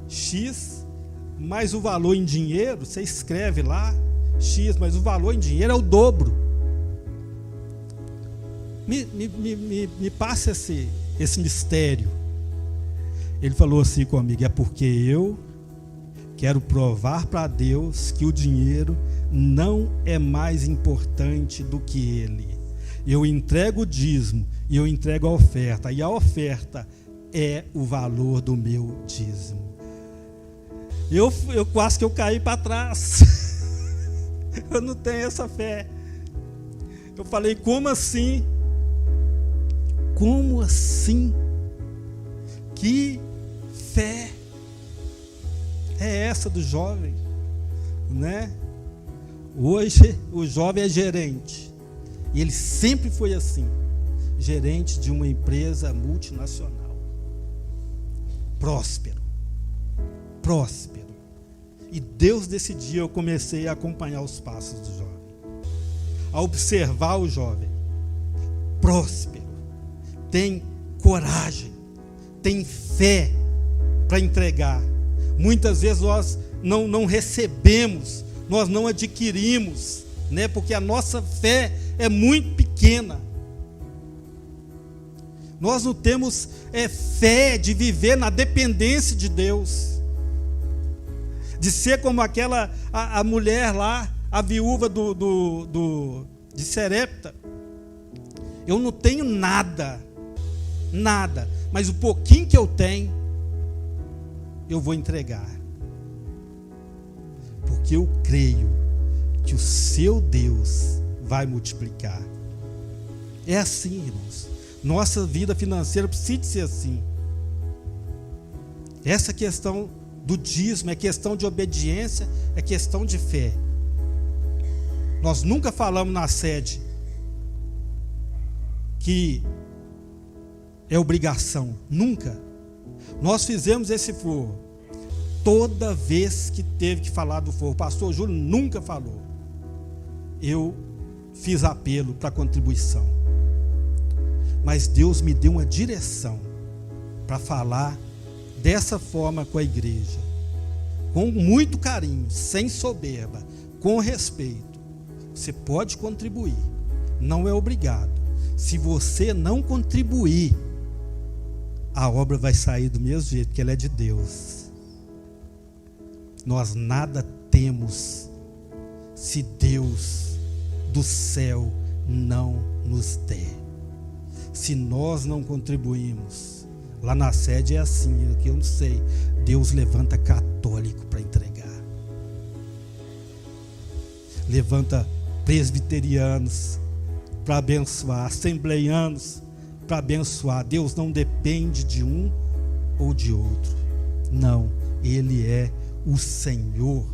X, mas o valor em dinheiro, você escreve lá X, mas o valor em dinheiro é o dobro. Me passa esse mistério. Ele falou assim comigo: é porque eu quero provar para Deus que o dinheiro não é mais importante do que ele. Eu entrego o dízimo e eu entrego a oferta, e a oferta é o valor do meu dízimo. Eu quase que eu caí para trás. Eu não tenho essa fé. Eu falei: como assim? Como assim? Que fé é essa do jovem, né? Hoje o jovem é gerente, e ele sempre foi assim, gerente de uma empresa multinacional, próspero. E Deus, desse dia, eu comecei a acompanhar os passos do jovem, a observar o jovem próspero, tem coragem, tem fé para entregar. Muitas vezes nós não recebemos, nós não adquirimos, né? Porque a nossa fé é muito pequena. Nós não temos fé de viver na dependência de Deus, de ser como a mulher lá, a viúva de Serepta. Eu não tenho nada, mas o pouquinho que eu tenho, eu vou entregar, porque eu creio que o seu Deus vai multiplicar. É assim, irmãos. Nossa vida financeira precisa ser assim. Essa questão do dízimo é questão de obediência, é questão de fé. Nós nunca falamos na sede que é obrigação, nunca. Nós fizemos esse forro toda vez que teve que falar do forro. O pastor Júlio nunca falou. Eu fiz apelo para contribuição, mas Deus me deu uma direção para falar dessa forma com a igreja, com muito carinho, sem soberba, com respeito. Você pode contribuir, não é obrigado. Se você não contribuir, a obra vai sair do mesmo jeito, porque ela é de Deus. Nós nada temos se Deus do céu não nos der. Se nós não contribuímos, lá na sede é assim, que eu não sei, Deus levanta católico para entregar, levanta presbiterianos para abençoar, assembleianos para abençoar. Deus não depende de um ou de outro. Não, Ele é o Senhor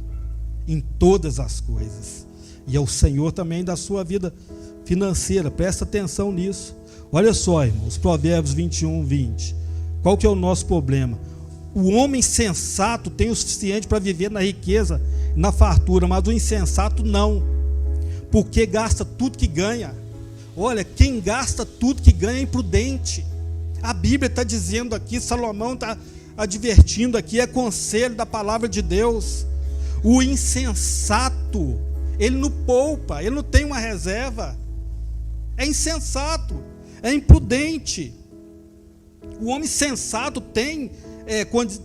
em todas as coisas. E é o Senhor também da sua vida financeira. Presta atenção nisso. Olha só, irmãos, Provérbios 21, 20. Qual que é o nosso problema? O homem sensato tem o suficiente para viver na riqueza, na fartura, mas o insensato não, porque gasta tudo que ganha. Olha, quem gasta tudo que ganha é imprudente. A Bíblia está dizendo aqui, Salomão está advertindo aqui, é conselho da palavra de Deus. O insensato, ele não poupa, ele não tem uma reserva. É insensato, é imprudente. O homem sensato tem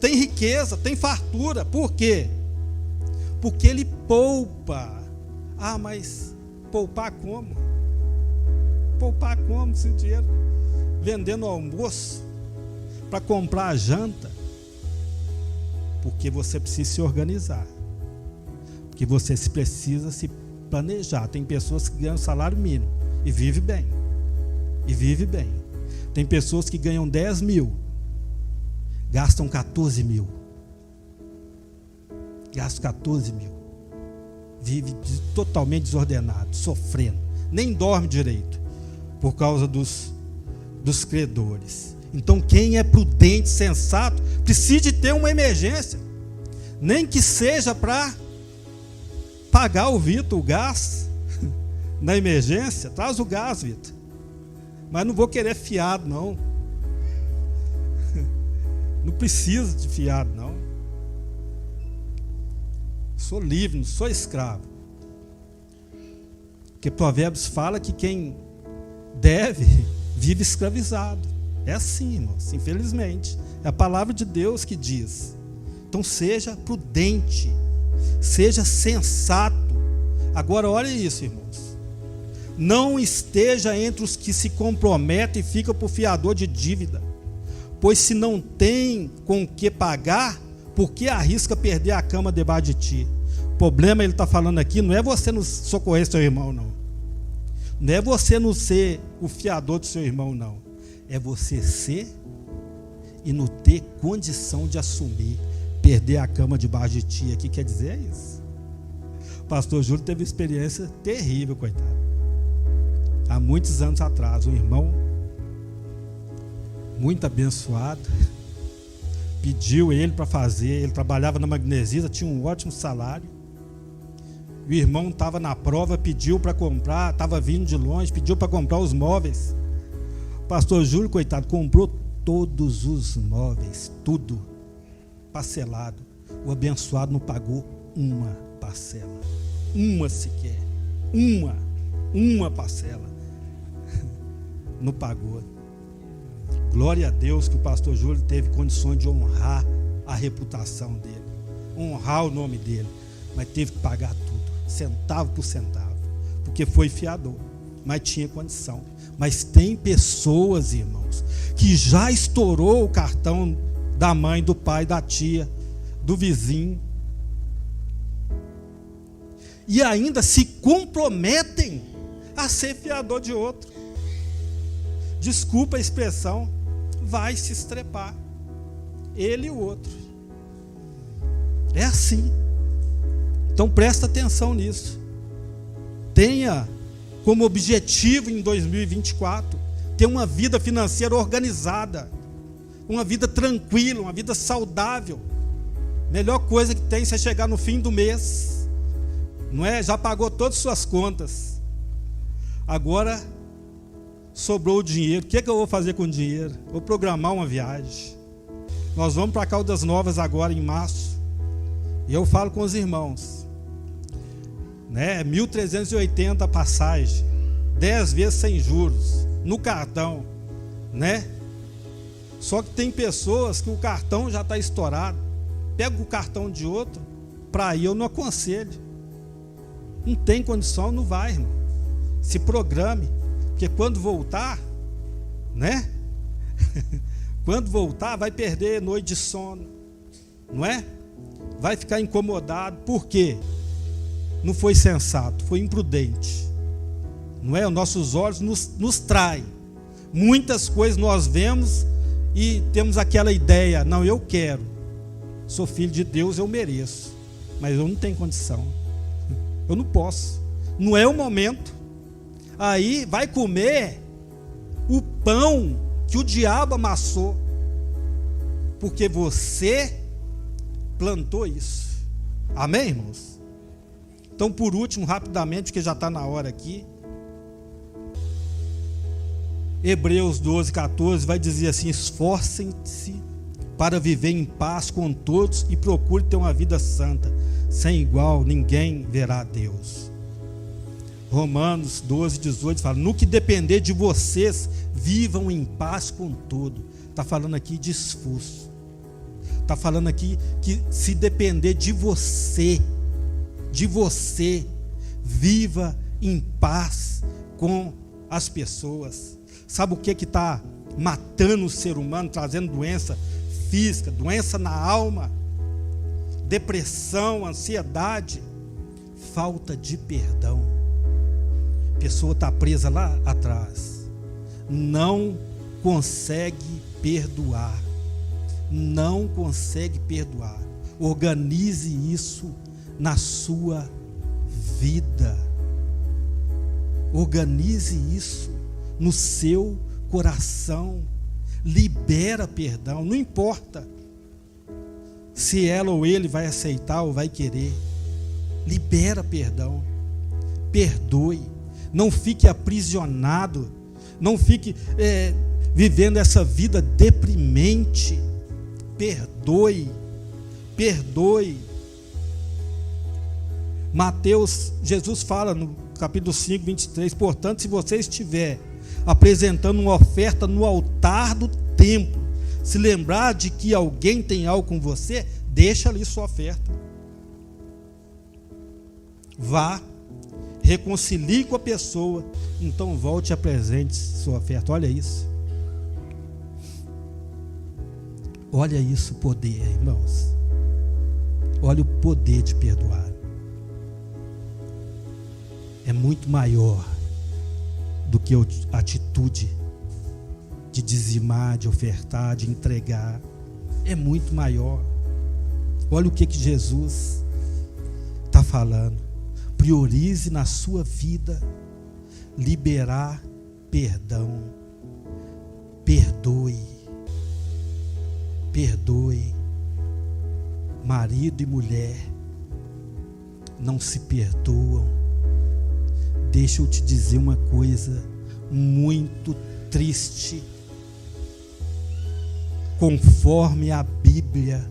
riqueza, tem fartura. Por quê? Porque ele poupa. Ah, mas poupar como? Poupar como se o dinheiro vendendo almoço para comprar a janta? Porque você precisa se organizar. Porque você precisa se planejar. Tem pessoas que ganham salário mínimo e vivem bem. E vivem bem. Tem pessoas que ganham 10 mil, gastam 14 mil. Gastam 14 mil. Vive totalmente desordenado, sofrendo. Nem dorme direito, por causa dos credores. Então quem é prudente, sensato, precisa de ter uma emergência. Nem que seja para pagar o Vitor, o gás, na emergência. Traz o gás, Vitor. Mas não vou querer fiado, não. Não preciso de fiado, não. Sou livre, não sou escravo. Porque Provérbios fala que quem deve, vive escravizado. É assim, irmãos, infelizmente. É a palavra de Deus que diz. Então seja prudente, seja sensato. Agora olha isso, irmãos. Não esteja entre os que se comprometem e ficam por fiador de dívida, pois se não tem com o que pagar, por que arrisca perder a cama debaixo de ti? O problema, ele está falando aqui, não é você não socorrer seu irmão, não. Não é você não ser o fiador do seu irmão, não. É você ser e não ter condição de assumir, perder a cama debaixo de ti. Aqui quer dizer isso. O pastor Júlio teve uma experiência terrível, coitado. Há muitos anos atrás, um irmão muito abençoado pediu ele para fazer. Ele trabalhava na Magnesisa, tinha um ótimo salário. O irmão estava na prova, pediu para comprar, estava vindo de longe, pediu para comprar os móveis. O pastor Júlio, coitado, comprou todos os móveis, tudo parcelado. O abençoado não pagou uma parcela, uma sequer, uma parcela. Não pagou. Glória a Deus que o pastor Júlio teve condições de honrar a reputação dele, honrar o nome dele, mas teve que pagar tudo, centavo por centavo, porque foi fiador, mas tinha condição. Mas tem pessoas, irmãos, que já estourou o cartão da mãe, do pai, da tia, do vizinho, e ainda se comprometem a ser fiador de outro. Desculpa a expressão, vai se estrepar, ele e o outro. É assim. Então presta atenção nisso. Tenha como objetivo em 2024 ter uma vida financeira organizada, uma vida tranquila, uma vida saudável. Melhor coisa que tem é você chegar no fim do mês, não é? Já pagou todas as suas contas, agora sobrou o dinheiro. O que é que eu vou fazer com o dinheiro? Vou programar uma viagem. Nós vamos para Caldas Novas agora em março. E eu falo com os irmãos, né? 1.380 a passagem, 10 vezes sem juros, no cartão, né? Só que tem pessoas que o cartão já está estourado. Pega o cartão de outro, para ir eu não aconselho. Não tem condição, não vai, irmão. Se programe. Porque quando voltar, né? Quando voltar, vai perder noite de sono, não é? Vai ficar incomodado. Por quê? Não foi sensato, foi imprudente, não é? Os nossos olhos nos traem. Muitas coisas nós vemos e temos aquela ideia: não, eu quero, sou filho de Deus, eu mereço, mas eu não tenho condição, eu não posso, não é o momento. Aí vai comer o pão que o diabo amassou, porque você plantou isso. Amém, irmãos? Então, por último, rapidamente, porque já está na hora aqui, Hebreus 12, 14 vai dizer assim: esforcem-se para viver em paz com todos e procure ter uma vida santa, sem igual ninguém verá a Deus. Romanos 12, 18 fala: no que depender de vocês, vivam em paz com todo. Está falando aqui de esforço, está falando aqui que se depender de você, viva em paz com as pessoas. Sabe o que está matando o ser humano, trazendo doença física, doença na alma, depressão, ansiedade? Falta de perdão. A pessoa está presa lá atrás, não consegue perdoar, não consegue perdoar. Organize isso na sua vida, organize isso no seu coração, libera perdão, não importa se ela ou ele vai aceitar ou vai querer, libera perdão, perdoe, não fique aprisionado, não fique vivendo essa vida deprimente, perdoe. Jesus fala no capítulo 5, 23, portanto, se você estiver apresentando uma oferta no altar do templo, se lembrar de que alguém tem algo com você, deixa ali sua oferta, vá, reconcilie com a pessoa, então volte e apresente sua oferta. Olha isso, o poder, irmãos, olha o poder de perdoar, é muito maior do que a atitude de dizimar, de ofertar, de entregar, é muito maior. Olha o que Jesus está falando: priorize na sua vida liberar perdão, perdoe, marido e mulher não se perdoam. Deixa eu te dizer uma coisa muito triste. Conforme a Bíblia,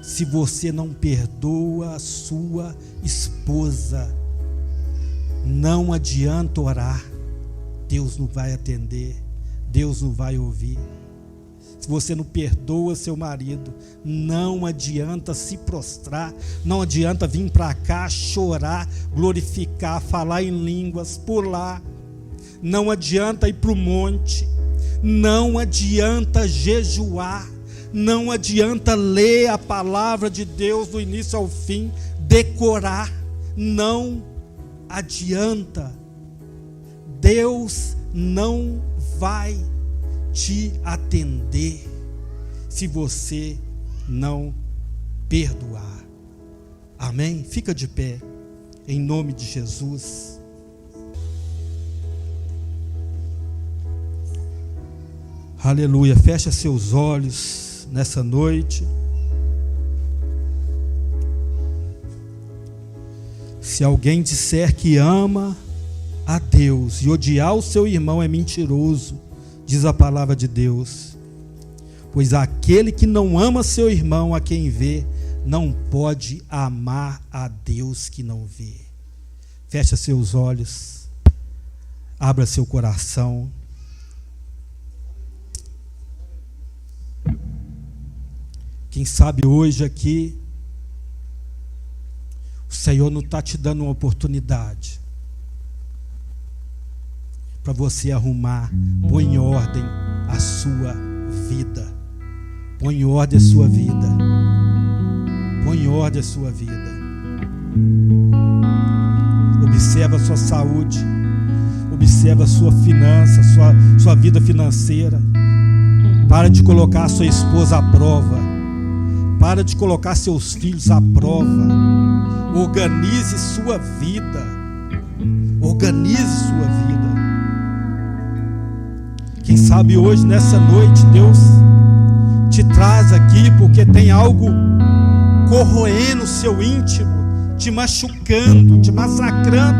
se você não perdoa a sua esposa, não adianta orar, Deus não vai atender, Deus não vai ouvir. Se você não perdoa seu marido, não adianta se prostrar, não adianta vir para cá chorar, glorificar, falar em línguas, pular, não adianta ir para o monte, não adianta jejuar, não adianta ler a palavra de Deus do início ao fim, decorar, não adianta. Deus não vai te atender se você não perdoar. Amém? Fica de pé, em nome de Jesus. Aleluia. Fecha seus olhos nessa noite. Se alguém disser que ama a Deus e odiar o seu irmão, é mentiroso, diz a palavra de Deus. Pois aquele que não ama seu irmão a quem vê, não pode amar a Deus que não vê. Fecha seus olhos, abra seu coração. Quem sabe hoje aqui, o Senhor não está te dando uma oportunidade para você arrumar, pôr em ordem a sua vida. Põe em ordem a sua vida. Põe em ordem a sua vida. Observa a sua saúde. Observa a sua finança, sua vida financeira. Para de colocar a sua esposa à prova. Para de colocar seus filhos à prova. Organize sua vida. Organize sua vida. Quem sabe hoje, nessa noite, Deus te traz aqui porque tem algo corroendo o seu íntimo, te machucando, te massacrando,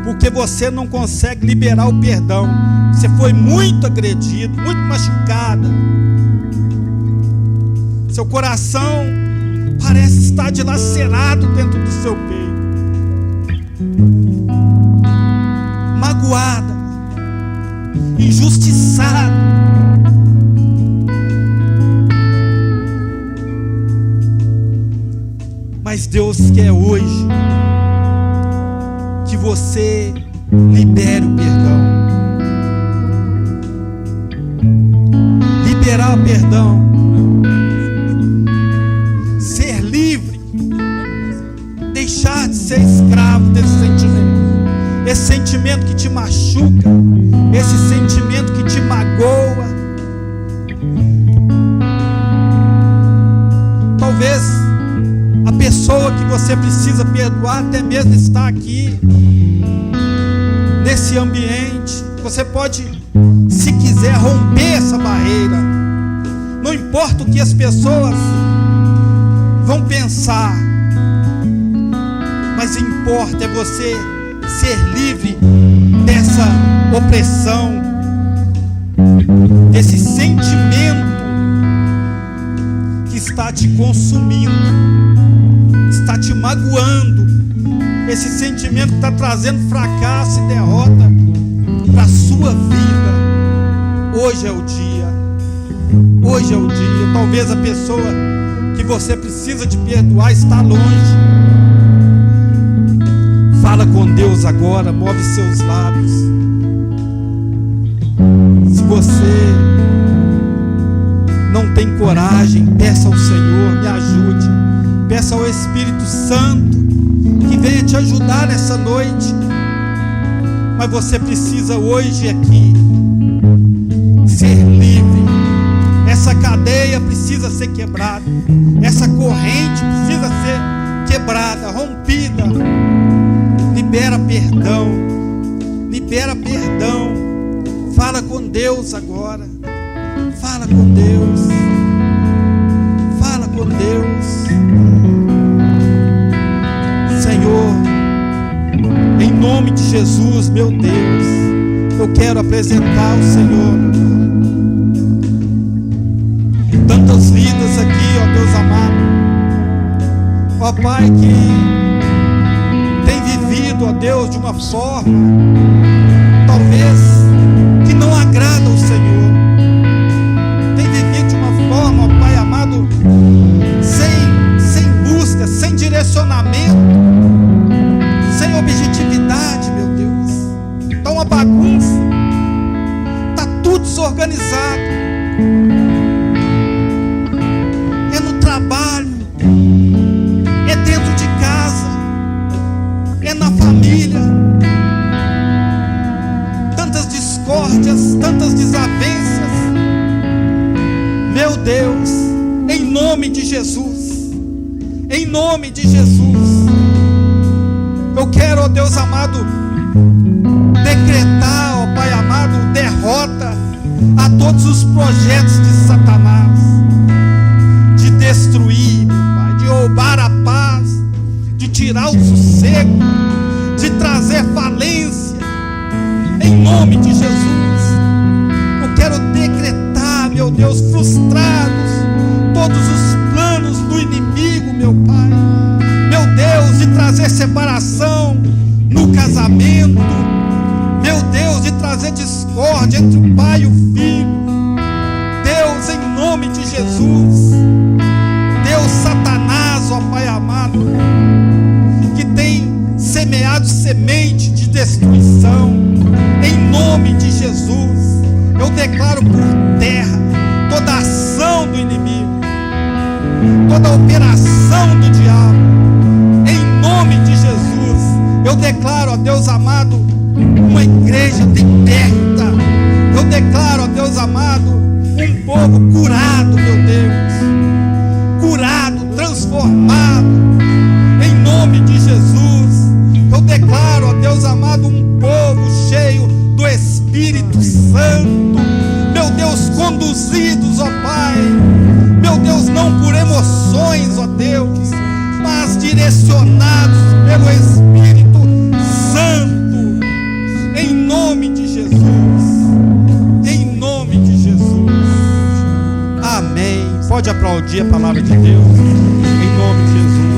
porque você não consegue liberar o perdão. Você foi muito agredido, muito machucada. Seu coração parece estar dilacerado dentro do seu peito, magoada, injustiçada. Mas Deus quer hoje que você libere o perdão. Liberar o perdão. Ser livre. Deixar de ser escravo desse sentimento. Esse sentimento que te machuca. Esse sentimento que te magoa. Talvez a pessoa que você precisa perdoar até mesmo está aqui, nesse ambiente. Você pode, se quiser, romper essa barreira. Não importa o que as pessoas vão pensar, mas importa é você ser livre dessa opressão, desse sentimento que está te consumindo, está te magoando, esse sentimento que está trazendo fracasso e derrota para a sua vida. Hoje é o dia. Hoje é o dia. Talvez a pessoa que você precisa de perdoar está longe. Fala com Deus agora, move seus lábios. Se você não tem coragem, peça ao Senhor, me ajude. Peça ao Espírito Santo que venha te ajudar nessa noite. Mas você precisa hoje aqui ser livre. Essa cadeia precisa ser quebrada. Essa corrente precisa ser quebrada, rompida. Libera perdão. Libera perdão. Fala com Deus agora. Fala com Deus. Fala com Deus. Senhor, em nome de Jesus, meu Deus, eu quero apresentar ao Senhor tantas vidas aqui, ó Deus amado, ó Pai, que tem vivido, ó Deus, de uma forma talvez que não agrada ao Senhor, tem vivido de uma forma, ó Pai amado, sem busca, sem direcionamento, sem objetividade, meu Deus. Está uma bagunça, está tudo desorganizado. É no trabalho, é dentro de casa, é na família. Tantas discórdias, tantas desavenças. Meu Deus, em nome de Jesus, em nome de Jesus, eu quero, ó Deus amado, decretar, ó Pai amado, derrota a todos os projetos de Satanás, de destruir, meu Pai, de roubar a paz, de tirar o sossego, de trazer falência, em nome de Jesus. Eu quero decretar, meu Deus, frustrados todos os planos do inimigo, meu Pai, meu Deus, de trazer separação no casamento, meu Deus, de trazer discórdia entre o pai e o filho. Deus, em nome de Jesus, Deus, Satanás, ó Pai amado, que tem semeado semente de destruição, em nome de Jesus, eu declaro por terra toda ação do inimigo, toda operação do diabo, em nome de Jesus. Eu declaro, ó Deus amado, uma igreja liberta, Eu declaro, ó Deus amado, um povo curado, meu Deus, curado, transformado, em nome de Jesus. Eu declaro, ó Deus amado, um povo cheio do Espírito Santo, meu Deus, conduzidos, ó Pai, meu Deus, não por emoções, ó Deus, mas direcionados pelo Espírito Santo, em nome de Jesus, em nome de Jesus. Amém. Pode aplaudir a palavra de Deus, em nome de Jesus.